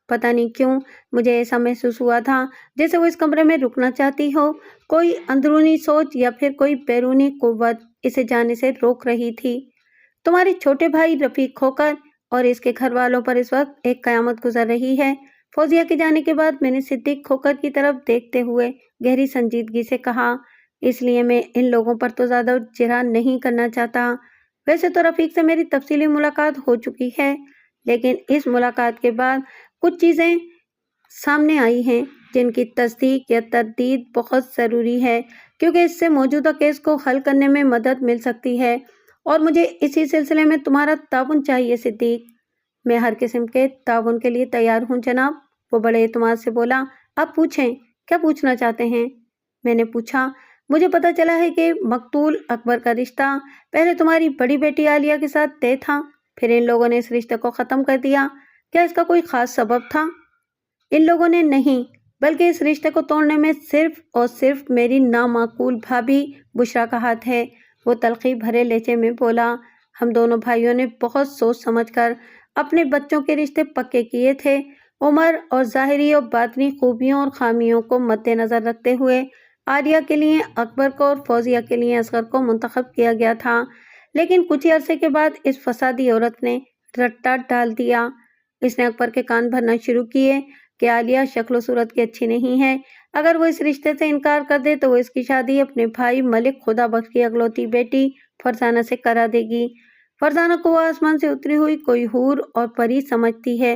پتہ نہیں کیوں مجھے ایسا محسوس ہوا تھا جیسے وہ اس کمرے میں رکنا چاہتی ہو، کوئی اندرونی سوچ یا پھر کوئی بیرونی قوت اسے جانے سے روک رہی تھی۔ تمہارے چھوٹے بھائی رفیق کھوکر اور اس کے گھر والوں پر اس وقت ایک قیامت گزر رہی ہے۔ فوزیہ کے جانے کے بعد میں نے صدیق کھوکر کی طرف دیکھتے ہوئے گہری سنجیدگی سے کہا، اس لیے میں ان لوگوں پر تو زیادہ جرح نہیں کرنا چاہتا۔ ویسے تو رفیق سے میری تفصیلی ملاقات ہو چکی ہے، لیکن اس ملاقات کے بعد کچھ چیزیں سامنے آئی ہیں جن کی تصدیق یا تردید بہت ضروری ہے، کیونکہ اس سے موجودہ کیس کو حل کرنے میں مدد مل سکتی ہے، اور مجھے اسی سلسلے میں تمہارا تعاون چاہیے صدیق۔ میں ہر قسم کے تعاون کے لیے تیار ہوں جناب، وہ بڑے اعتماد سے بولا۔ آپ پوچھیں، کیا پوچھنا چاہتے ہیں؟ میں نے پوچھا، مجھے پتہ چلا ہے کہ مقتول اکبر کا رشتہ پہلے تمہاری بڑی بیٹی عالیہ کے ساتھ طے تھا، پھر ان لوگوں نے اس رشتے کو ختم کر دیا، کیا اس کا کوئی خاص سبب تھا؟ ان لوگوں نے نہیں، بلکہ اس رشتے کو توڑنے میں صرف اور صرف میری نامعقول بھابھی بشریٰ کا ہاتھ ہے، وہ تلخی بھرے لہجے میں بولا۔ ہم دونوں بھائیوں نے بہت سوچ سمجھ کر اپنے بچوں کے رشتے پکے کیے تھے، عمر اور ظاہری اور باطنی خوبیوں اور خامیوں کو مد نظر رکھتے ہوئے عالیہ کے لیے اکبر کو اور فوزیہ کے لیے اصغر کو منتخب کیا گیا تھا، لیکن کچھ ہی عرصے کے بعد اس فسادی عورت نے رٹا ڈال دیا۔ اس نے اکبر کے کان بھرنا شروع کیے کہ عالیہ شکل و صورت کی اچھی نہیں ہے، اگر وہ اس رشتے سے انکار کر دے تو وہ اس کی شادی اپنے بھائی ملک خدا بخش کی اگلوتی بیٹی فرزانہ سے کرا دے گی۔ فرزانہ کو وہ آسمان سے اتری ہوئی کوئی حور اور پری سمجھتی ہے۔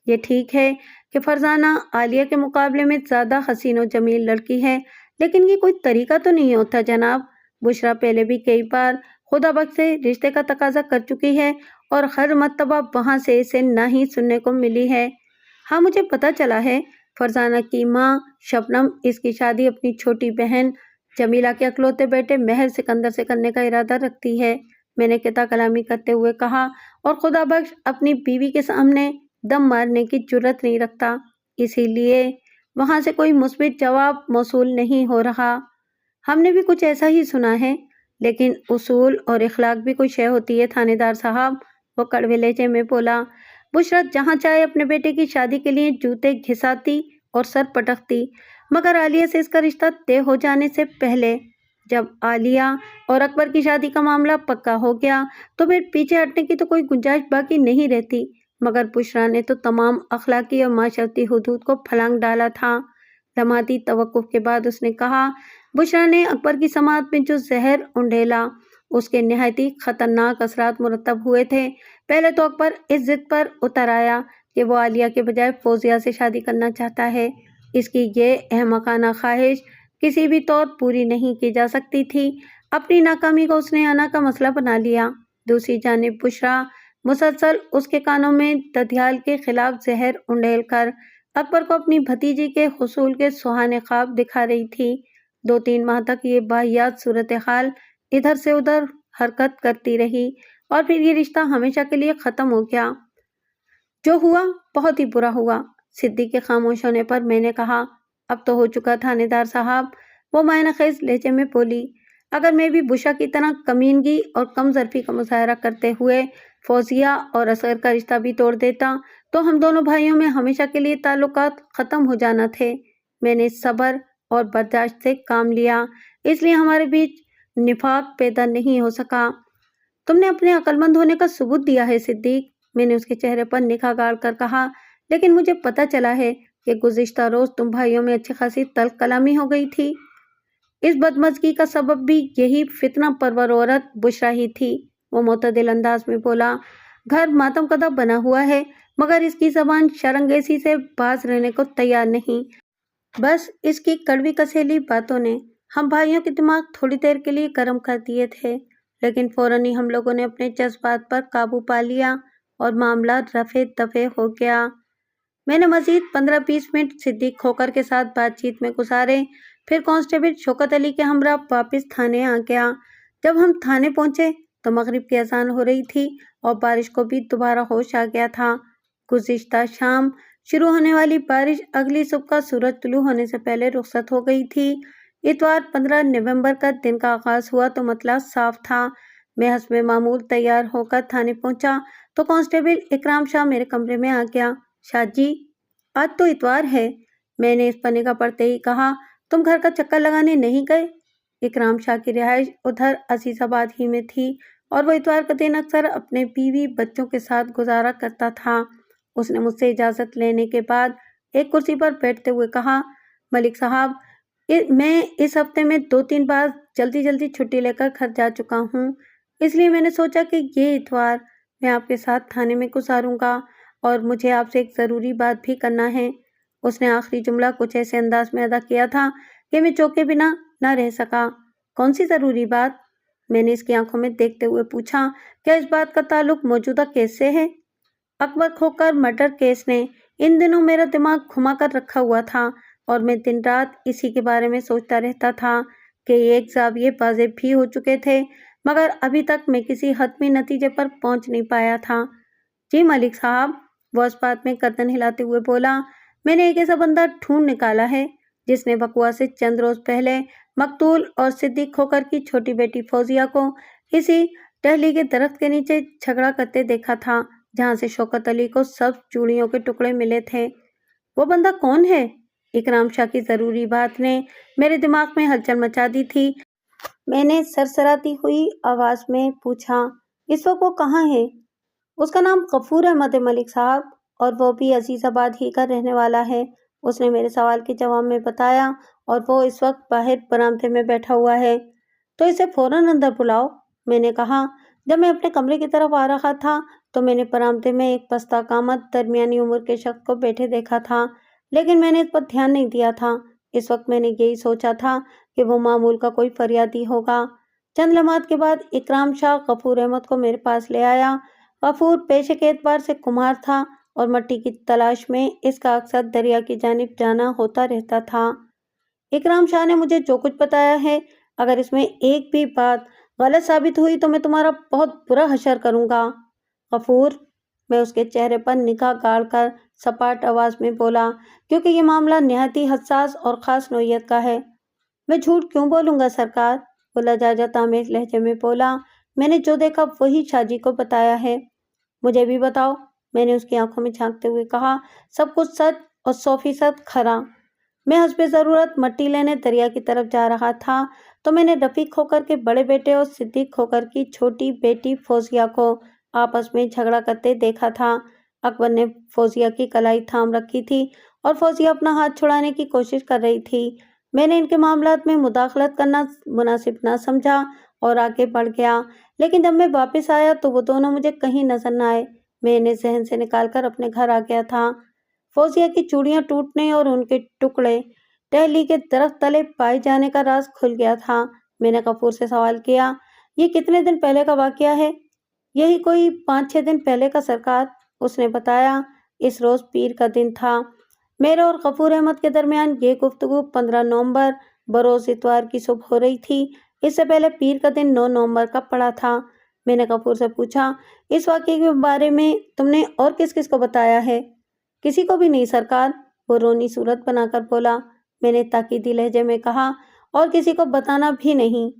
یہ ٹھیک ہے کہ فرزانہ عالیہ کے مقابلے میں زیادہ حسین و جمیل لڑکی ہے، لیکن یہ کوئی طریقہ تو نہیں ہوتا جناب۔ بشریٰ پہلے بھی کئی بار خدا بخش سے رشتے کا تقاضا کر چکی ہے اور ہر مرتبہ وہاں سے اسے نہ ہی سننے کو ملی ہے۔ ہاں مجھے پتہ چلا ہے، فرزانہ کی ماں شبنم اس کی شادی اپنی چھوٹی بہن جمیلہ کے اکلوتے بیٹے مہر سکندر سے کرنے کا ارادہ رکھتی ہے، میں نے قطع کلامی کرتے ہوئے کہا، اور خدا بخش اپنی بیوی کے سامنے دم مارنے کی جرت نہیں رکھتا، اسی لیے وہاں سے کوئی مثبت جواب موصول نہیں ہو رہا۔ ہم نے بھی کچھ ایسا ہی سنا ہے، لیکن اصول اور اخلاق بھی کوئی شے ہوتی ہے تھانے دار صاحب، وہ کڑوے لہجے میں بولا۔ بشریٰ جہاں چاہے اپنے بیٹے کی شادی کے لیے جوتے گھساتی اور سر پٹکتی، مگر عالیہ سے اس کا رشتہ طے ہو جانے سے پہلے جب عالیہ اور اکبر کی شادی کا معاملہ پکا ہو گیا تو پھر پیچھے ہٹنے کی تو کوئی گنجائش باقی نہیں رہتی، مگر بشریٰ نے تو تمام اخلاقی اور معاشرتی حدود کو پھلانگ ڈالا تھا۔ لمحاتی توقف کے بعد اس نے کہا، بشریٰ نے اکبر کی سماعت میں جو زہر انڈیلا، اس کے نہایت ہی خطرناک اثرات مرتب ہوئے تھے۔ پہلے تو اکبر اس ضد پر اتر آیا کہ وہ عالیہ کے بجائے فوزیہ سے شادی کرنا چاہتا ہے، اس کی یہ احمقانہ خواہش کسی بھی طور پوری نہیں کی جا سکتی تھی۔ اپنی ناکامی کو اس نے انا کا مسئلہ بنا لیا۔ دوسری جانب بشریٰ مسلسل اس کے کانوں میں ددھیال کے خلاف زہر انڈیل کر اکبر کو اپنی بھتیجی کے حصول کے سہانے خواب دکھا رہی تھی۔ 2-3 ماہ تک یہ واہیات صورتحال ادھر سے ادھر حرکت کرتی رہی اور پھر یہ رشتہ ہمیشہ کے لیے ختم ہو گیا۔ جو ہوا بہت ہی برا ہوا۔ صدیق کے خاموش ہونے پر میں نے کہا، اب تو ہو چکا تھانے دار صاحب، وہ معنی خیز لہجے میں بولی، اگر میں بھی بشرا کی طرح کمینگی اور کم ظرفی کا مظاہرہ کرتے ہوئے فوزیہ اور اصغر کا رشتہ بھی توڑ دیتا تو ہم دونوں بھائیوں میں ہمیشہ کے لیے تعلقات ختم ہو جانا تھے۔ میں نے صبر اور برداشت سے کام لیا، اس لیے ہمارے بیچ نفاق پیدا نہیں ہو سکا۔ تم نے اپنے عقل مند ہونے کا ثبوت دیا ہے صدیق، میں نے اس کے چہرے پر نگاہ گاڑ کر کہا، لیکن مجھے پتہ چلا ہے کہ گزشتہ روز تم بھائیوں میں اچھی خاصی تلخ کلامی ہو گئی تھی۔ اس بدمزگی کا سبب بھی یہی فتنہ پرور عورت بشرا ہی تھی۔ وہ معتدل انداز میں بولا، گھر ماتم کدہ بنا ہوا ہے مگر اس کی زبان شرنگیسی سے باز رہنے کو تیار نہیں۔ بس اس کی کڑوی کسیلی باتوں نے ہم بھائیوں کے دماغ تھوڑی دیر کے لیے گرم کر دیے تھے، لیکن فوراً ہی ہم لوگوں نے اپنے جذبات پر قابو پا لیا اور معاملہ رفع دفع ہو گیا۔ میں نے مزید 15-20 منٹ صدیق کھوکر کے ساتھ بات چیت میں گزارے، پھر کانسٹیبل شوکت علی کے ہمراہ واپس تھانے آ گیا۔ جب ہم تھانے پہنچے تو مغرب کی اذان ہو رہی تھی اور بارش کو بھی دوبارہ ہوش آ گیا تھا۔ گزشتہ شام شروع ہونے والی بارش اگلی صبح کا سورج طلوع ہونے سے پہلے رخصت ہو گئی تھی۔ اتوار 15 نومبر کا دن کا آغاز ہوا تو مطلع صاف تھا۔ میں حسب معمول تیار ہو کر تھانے پہنچا تو کانسٹیبل اکرام شاہ میرے کمرے میں آ گیا۔ شاہ جی، آج تو اتوار ہے، میں نے اس پر نگاہ پڑتے ہی کہا، تم گھر کا چکر لگانے نہیں گئے؟ اکرام شاہ کی رہائش ادھر عزیز آباد ہی میں تھی اور وہ اتوار کا دن اکثر اپنے بیوی بچوں کے ساتھ گزارا کرتا تھا۔ اس نے مجھ سے اجازت لینے کے بعد ایک کرسی پر بیٹھتے ہوئے کہا، ملک صاحب، میں اس ہفتے میں 2-3 بار جلدی چھٹی لے کر گھر جا چکا ہوں، اس لیے میں نے سوچا کہ یہ اتوار میں آپ کے ساتھ تھانے میں گزاروں گا اور مجھے آپ سے ایک ضروری بات بھی کرنا ہے۔ اس نے آخری جملہ کچھ ایسے انداز میں ادا کیا تھا کہ میں چونکے بنا نہ رہ سکا۔ کون سی ضروری بات؟ میں نے اس کی آنکھوں میں دیکھتے ہوئے پوچھا، کیا اس بات کا تعلق موجودہ کیس سے ہے؟ اکبر کھوکر مرڈر کیس نے ان دنوں میرا دماغ گھما کر رکھا ہوا تھا اور میں دن رات اسی کے بارے میں سوچتا رہتا تھا کہ ایک زاویے واضح بھی ہو چکے تھے مگر ابھی تک میں کسی حتمی نتیجے پر پہنچ نہیں پایا تھا۔ جی ملک صاحب، وہ اس بات میں گردن ہلاتے ہوئے بولا، میں نے ایک ایسا بندہ ڈھونڈ نکالا ہے جس نے وقوع سے چند روز پہلے مقتول اور صدیق کھوکر کی چھوٹی بیٹی فوزیہ کو اسی ٹہلی کے درخت کے نیچے جھگڑا کرتے دیکھا تھا جہاں سے شوکت علی کو سب چوڑیوں کے ٹکڑے ملے تھے۔ وہ بندہ کون ہے؟ اکرام شاہ کی ضروری بات نے میرے دماغ میں ہلچل مچا دی تھی۔ میں نے سرسراتی ہوئی آواز میں پوچھا، اس وقت وہ کہاں ہے؟ اس کا نام غفور احمد ہے ملک صاحب، اور وہ بھی عزیز آباد ہی کا رہنے والا ہے، اس نے میرے سوال کے جواب میں بتایا، اور وہ اس وقت باہر برآمدے میں بیٹھا ہوا ہے۔ تو اسے فوراً اندر بلاؤ، میں نے کہا۔ جب میں اپنے کمرے کی طرف آ رہا تھا تو میں نے برآمدے میں ایک پستہ قامت درمیانی عمر کے شخص کو بیٹھے دیکھا تھا، لیکن میں نے اس پر دھیان نہیں دیا تھا۔ اس وقت میں نے یہی سوچا تھا کہ وہ معمول کا کوئی فریادی ہوگا۔ چند لمحات کے بعد اکرام شاہ غفور احمد کو میرے پاس لے آیا۔ غفور پیشے کے اعتبار سے کمہار تھا اور مٹی کی تلاش میں اس کا اکثر دریا کی جانب جانا ہوتا رہتا تھا۔ اکرام شاہ نے مجھے جو کچھ بتایا ہے، اگر اس میں ایک بھی بات غلط ثابت ہوئی تو میں تمہارا بہت برا حشر کروں گا۔ غفور، میں اس کے چہرے پر نگاہ گاڑ کر سپاٹ آواز میں بولا، کیونکہ یہ معاملہ نہایت ہی حساس اور خاص نوعیت کا ہے۔ میں جھوٹ کیوں بولوں گا سرکار؟ وہ لجاجت آمیز لہجے میں بولا، میں نے جو دیکھا وہی شاہ جی کو بتایا ہے۔ مجھے بھی بتاؤ، میں نے اس کی آنکھوں میں جھانکتے ہوئے کہا، سب کچھ سچ اور 100% کھرا۔ میں حسب ضرورت مٹی لینے دریا کی طرف جا رہا تھا تو میں نے رفیق کھوکر کے بڑے بیٹے اور صدیق کھوکر کی چھوٹی بیٹی فوزیہ کو آپس میں جھگڑا کرتے دیکھا تھا۔ اکبر نے فوزیہ کی کلائی تھام رکھی تھی اور فوزیہ اپنا ہاتھ چھڑانے کی کوشش کر رہی تھی۔ میں نے ان کے معاملات میں مداخلت کرنا مناسب نہ سمجھا اور آگے بڑھ گیا، لیکن جب میں واپس آیا تو وہ دونوں مجھے کہیں نظر نہ آئے۔ میں انہیں ذہن سے نکال کر اپنے گھر آ گیا تھا۔ فوزیہ کی چوڑیاں ٹوٹنے اور ان کے ٹکڑے ٹہلی کے درخت تلے پائے جانے کا راز کھل گیا تھا۔ میں نے غفور سے سوال کیا، یہ کتنے دن پہلے کا واقعہ ہے؟ یہی کوئی 5-6 دن پہلے کا سرکار، اس نے بتایا۔ اس روز پیر کا دن تھا۔ میرے اور غفور احمد کے درمیان یہ گفتگو 15 نومبر بروز اتوار کی صبح ہو رہی تھی۔ اس سے پہلے پیر کا دن 9 نومبر کا پڑا تھا۔ میں نے غفور سے پوچھا، اس واقعے کے بارے میں تم نے اور کس کس کو بتایا ہے؟ کسی کو بھی نہیں سرکار، وہ رونی صورت بنا کر بولا۔ میں نے تاکیدی لہجے میں کہا، اور کسی کو بتانا بھی نہیں۔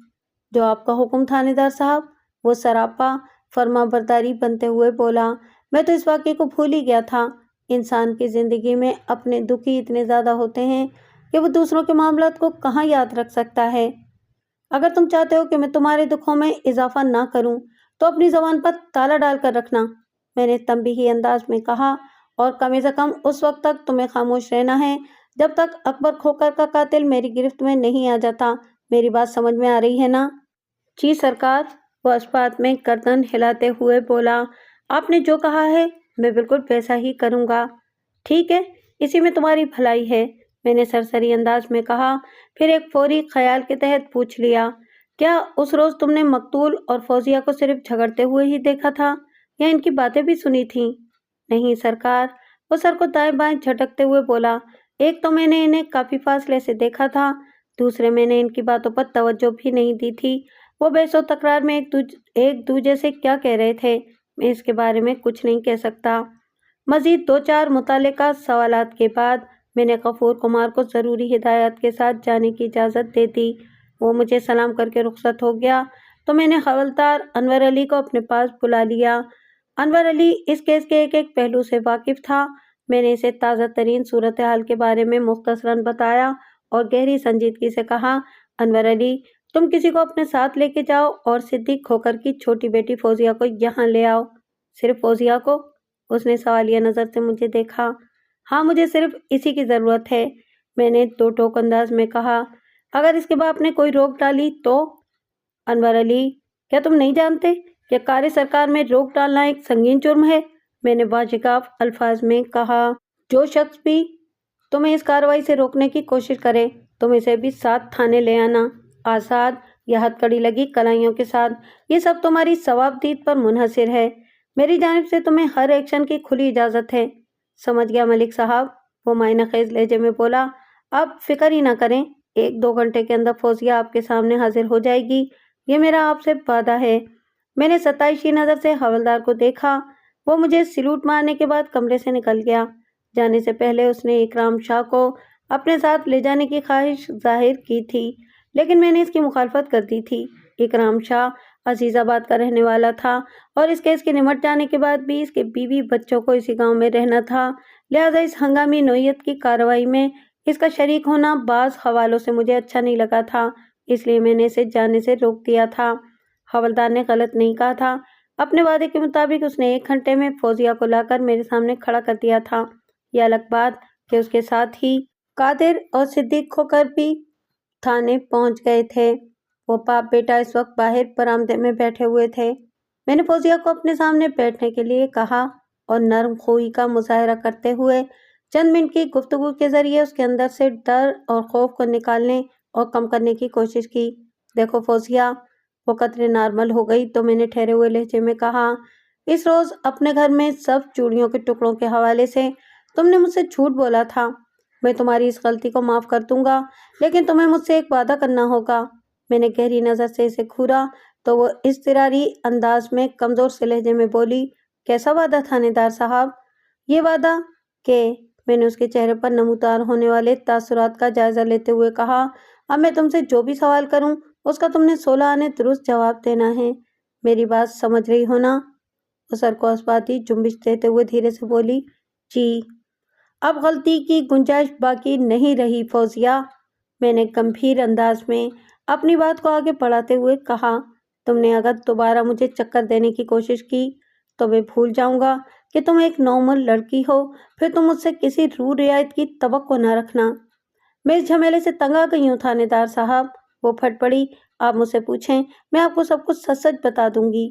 جو آپ کا حکم تھانے دار صاحب؟ وہ سراپا فرما برداری بنتے ہوئے بولا۔ میں تو اس واقعے کو بھول ہی گیا تھا۔ انسان کی زندگی میں اپنے دکھ ہی اتنے زیادہ ہوتے ہیں کہ وہ دوسروں کے معاملات کو کہاں یاد رکھ سکتا ہے۔ اگر تم چاہتے ہو کہ میں تمہارے دکھوں میں اضافہ نہ کروں تو اپنی زبان پر تالا ڈال کر رکھنا، میں نے تنبیہی انداز میں کہا، اور کم از کم اس وقت تک تمہیں خاموش رہنا ہے جب تک اکبر کھوکر کا قاتل میری گرفت میں نہیں آ جاتا۔ میری بات سمجھ میں آ رہی ہے نا؟ جی سرکار، وہ اس بات میں گردن ہلاتے ہوئے بولا۔ آپ نے جو کہا ہے میں بالکل ویسا ہی کروں گا۔ ٹھیک ہے، اسی میں تمہاری بھلائی ہے، میں نے سرسری انداز میں کہا، پھر ایک فوری خیال کے تحت پوچھ لیا، کیا اس روز تم نے مقتول اور فوزیہ کو صرف جھگڑتے ہوئے ہی دیکھا تھا یا ان کی باتیں بھی سنی تھیں؟ نہیں سرکار، وہ سر کو دائیں بائیں جھٹکتے ہوئے بولا، ایک تو میں نے انہیں کافی فاصلے سے دیکھا تھا، دوسرے میں نے ان کی باتوں پر توجہ بھی نہیں دی تھی۔ وہ بحث و تکرار میں ایک دوجے سے کیا کہہ رہے تھے میں اس کے بارے میں کچھ نہیں کہہ سکتا۔ مزید 2-4 متعلقہ سوالات کے بعد میں نے غفور کمار کو ضروری ہدایات کے ساتھ جانے کی اجازت دے دی۔ وہ مجھے سلام کر کے رخصت ہو گیا تو میں نے حوالدار انور علی کو اپنے پاس بلا لیا۔ انور علی اس کیس کے ایک ایک پہلو سے واقف تھا۔ میں نے اسے تازہ ترین صورتحال کے بارے میں مختصراً بتایا اور گہری سنجیدگی سے کہا، انور علی، تم کسی کو اپنے ساتھ لے کے جاؤ اور صدیق کھوکر کی چھوٹی بیٹی فوزیہ کو یہاں لے آؤ۔ صرف فوزیہ کو؟ اس نے سوالیہ نظر سے مجھے دیکھا۔ ہاں، مجھے صرف اسی کی ضرورت ہے، میں نے دو ٹوک انداز میں کہا۔ اگر اس کے باپ نے کوئی روک ڈالی تو؟ انور علی، کیا تم نہیں جانتے کہ کار سرکار میں روک ڈالنا ایک سنگین جرم ہے؟ میں نے باجگاف الفاظ میں کہا۔ جو شخص بھی تمہیں اس کارروائی سے روکنے کی کوشش کرے تم اسے بھی ساتھ تھانے لے آنا، آزاد یا ہتھ کڑی لگی کلائیوں کے ساتھ۔ یہ سب تمہاری ثوابدید پر منحصر ہے۔ میری جانب سے تمہیں ہر ایکشن کی کھلی اجازت ہے۔ سمجھ گیا ملک صاحب، وہ معنی خیز لہجے میں بولا۔ اب فکر ہی نہ کریں، 1-2 گھنٹے کے اندر فوزیہ آپ کے سامنے حاضر ہو جائے گی، یہ میرا آپ سے وعدہ ہے۔ میں نے ستائشی نظر سے حوالدار کو دیکھا۔ وہ مجھے سلوٹ مارنے کے بعد کمرے سے نکل گیا۔ جانے سے پہلے اس نے اکرام شاہ کو اپنے ساتھ لے جانے کی خواہش ظاہر کی تھی، لیکن میں نے اس کی مخالفت کر دی تھی۔ اکرام شاہ عزیز آباد کا رہنے والا تھا اور اس کیس کے نمٹ جانے کے بعد بھی اس کے بیوی بچوں کو اسی گاؤں میں رہنا تھا، لہٰذا اس ہنگامی نوعیت کی کارروائی میں اس کا شریک ہونا بعض حوالوں سے مجھے اچھا نہیں لگا تھا، اس لیے میں نے اسے جانے سے روک دیا تھا۔ حوالدار نے غلط نہیں کہا تھا۔ اپنے وعدے کے مطابق اس نے 1 گھنٹے میں فوزیہ کو لا کر میرے سامنے کھڑا کر دیا تھا۔ یہ الگ بات کہ اس کے ساتھ ہی قادر اور صدیق کھوکر بھی تھانے پہنچ گئے تھے۔ وہ باپ بیٹا اس وقت باہر برآمدے میں بیٹھے ہوئے تھے۔ میں نے فوزیہ کو اپنے سامنے بیٹھنے کے لیے کہا اور نرم خوئی کا مظاہرہ کرتے ہوئے چند منٹ کی گفتگو کے ذریعے اس کے اندر سے ڈر اور خوف کو نکالنے اور کم کرنے کی کوشش کی۔ دیکھو فوزیہ، وہ قدرے نارمل ہو گئی تو میں نے ٹھہرے ہوئے لہجے میں کہا، اس روز اپنے گھر میں سب چوڑیوں کے ٹکڑوں کے حوالے سے تم نے مجھ سے جھوٹ بولا تھا۔ میں تمہاری اس غلطی کو معاف کر دوں گا، لیکن تمہیں مجھ سے ایک وعدہ کرنا ہوگا۔ میں نے گہری نظر سے اسے گھورا تو وہ اضطراری انداز میں کمزور سے لہجے میں بولی، کیسا وعدہ تھانے دار صاحب؟ یہ وعدہ کہ میں نے اس کے چہرے پر نمودار ہونے والے تاثرات کا جائزہ لیتے ہوئے کہا، اب میں تم سے جو بھی سوال کروں اس کا تم نے 16 آنے درست جواب دینا ہے۔ میری بات سمجھ رہی ہو نا؟ وہ سر کو اسباتی جنبش دیتے ہوئے دھیرے سے بولی، جی۔ اب غلطی کی گنجائش باقی نہیں رہی فوزیہ، میں نے گمبھیر انداز میں اپنی بات کو آگے بڑھاتے ہوئے کہا، تم نے اگر دوبارہ مجھے چکر دینے کی کوشش کی تو میں بھول جاؤں گا کہ تم ایک نارمل لڑکی ہو، پھر تم مجھ سے کسی روح رعایت کی توقع نہ رکھنا۔ میں اس جھمیلے سے تنگ آ گئی ہوں تھانے دار صاحب، وہ پھٹ پڑی، آپ مجھ سے پوچھیں میں آپ کو سب کچھ سچ سچ بتا دوں گی۔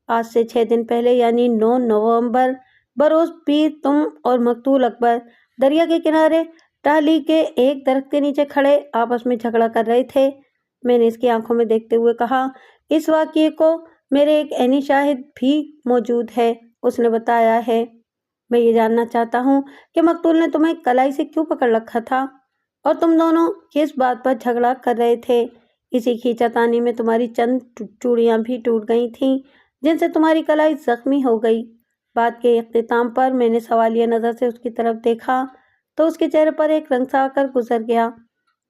آج سے 6 دن پہلے یعنی 9 نومبر بروز پیر تم اور مقتول اکبر دریا کے کنارے ٹہلی کے ایک درخت کے نیچے کھڑے آپس میں جھگڑا کر رہے تھے۔ میں نے اس کی آنکھوں میں دیکھتے ہوئے کہا، اس واقعے کو میرے ایک عینی شاہد بھی موجود ہے، اس نے بتایا ہے۔ میں یہ جاننا چاہتا ہوں کہ مقتول نے تمہیں کلائی سے کیوں پکڑ رکھا تھا اور تم دونوں کس بات پر جھگڑا کر رہے تھے؟ اسی کھینچاتانی میں تمہاری چند چوڑیاں بھی ٹوٹ گئی تھیں جن سے تمہاری کلائی زخمی ہو گئی۔ بات کے اختتام پر میں نے سوالیہ نظر سے اس کی طرف دیکھا تو اس کے چہرے پر ایک رنگ سا آ کر گزر گیا۔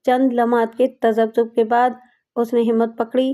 چند لمحات کے تذبذب کے بعد اس نے ہمت پکڑی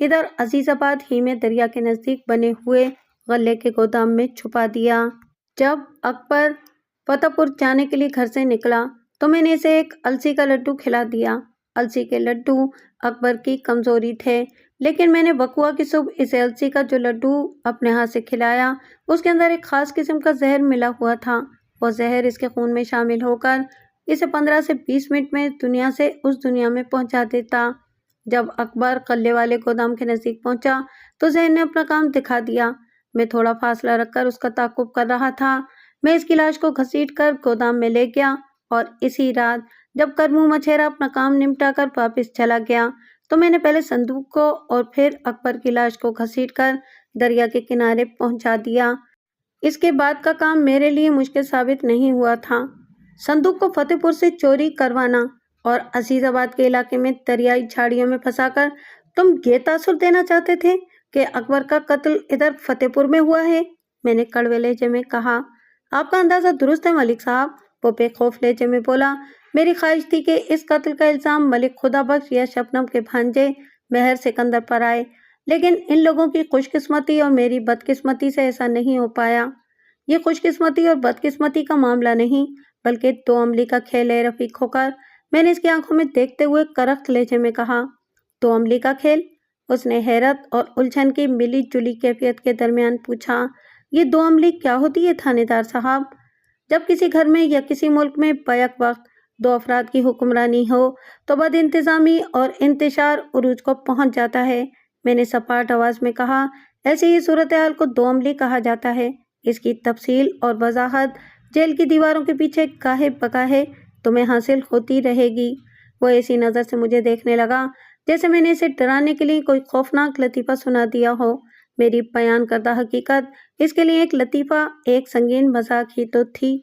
ادھر عزیز آباد ہی میں دریا کے نزدیک بنے ہوئے غلے کے گودام میں چھپا دیا۔ جب اکبر فتح پور جانے کے لیے گھر سے نکلا تو میں نے اسے ایک السی کا لڈو کھلا دیا۔ السی کے لڈو اکبر کی کمزوری تھے، لیکن میں نے بقوا کی صبح اسے السی کا جو لڈو اپنے ہاتھ سے کھلایا اس کے اندر ایک خاص قسم کا زہر ملا ہوا تھا۔ وہ زہر اس کے خون میں شامل ہو کر اسے 15 سے 20 منٹ میں دنیا سے اس دنیا میں پہنچا دیتا۔ جب اکبر غلے والے گودام کے نزدیک پہنچا تو زہر نے اپنا کام دکھا دیا۔ میں تھوڑا فاصلہ رکھ کر اس کا تعاقب کر رہا تھا۔ میں اس کی لاش کو گھسیٹ کر گودام میں لے گیا اور اسی رات جب کرمو مچھیرا اپنا کام نمٹا کر واپس چلا گیا تو میں نے پہلے صندوق کو اور پھر اکبر کی لاش کو گھسیٹ کر دریا کے کنارے پہنچا دیا۔ اس کے بعد کا کام میرے لیے مشکل ثابت نہیں ہوا تھا۔ صندوق کو فتح پور سے چوری کروانا اور عزیز آباد کے علاقے میں دریائی جھاڑیوں میں پھنسا کر تم یہ تاثر دینا چاہتے تھے کہ اکبر کا قتل ادھر فتح پور میں ہوا ہے، میں نے کڑوے لہجے میں کہا۔ آپ کا اندازہ درست ہے ملک صاحب، وہ بے خوف لہجے میں بولا۔ میری خواہش تھی کہ اس قتل کا الزام ملک خدا بخش یا شبنم کے بھانجے مہر سکندر پر آئے، لیکن ان لوگوں کی خوش قسمتی اور میری بدقسمتی سے ایسا نہیں ہو پایا۔ یہ خوش قسمتی اور بدقسمتی کا معاملہ نہیں بلکہ دو عملی کا کھیل ہے رفیق ہو کر، میں نے اس کی آنکھوں میں دیکھتے ہوئے کرخت لہجے میں کہا۔ دو عملی کا کھیل؟ اس نے حیرت اور الجھن کی ملی جلی کیفیت کے درمیان پوچھا۔ یہ دو عملی کیا ہوتی ہے تھانے دار صاحب؟ جب کسی گھر میں یا کسی ملک میں بیک وقت دو افراد کی حکمرانی ہو تو بد انتظامی اور انتشار عروج کو پہنچ جاتا ہے، میں نے سپاٹ آواز میں کہا۔ ایسی ہی صورتحال کو دو عملی کہا جاتا ہے۔ اس کی تفصیل اور وضاحت جیل کی دیواروں کے پیچھے گاہے بگاہے تمہیں حاصل ہوتی رہے گی۔ وہ ایسی نظر سے مجھے دیکھنے لگا جیسے میں نے اسے ڈرانے کے لیے کوئی خوفناک لطیفہ سنا دیا ہو۔ میری بیان کردہ حقیقت اس کے لیے ایک لطیفہ، ایک سنگین مذاق ہی تو تھی۔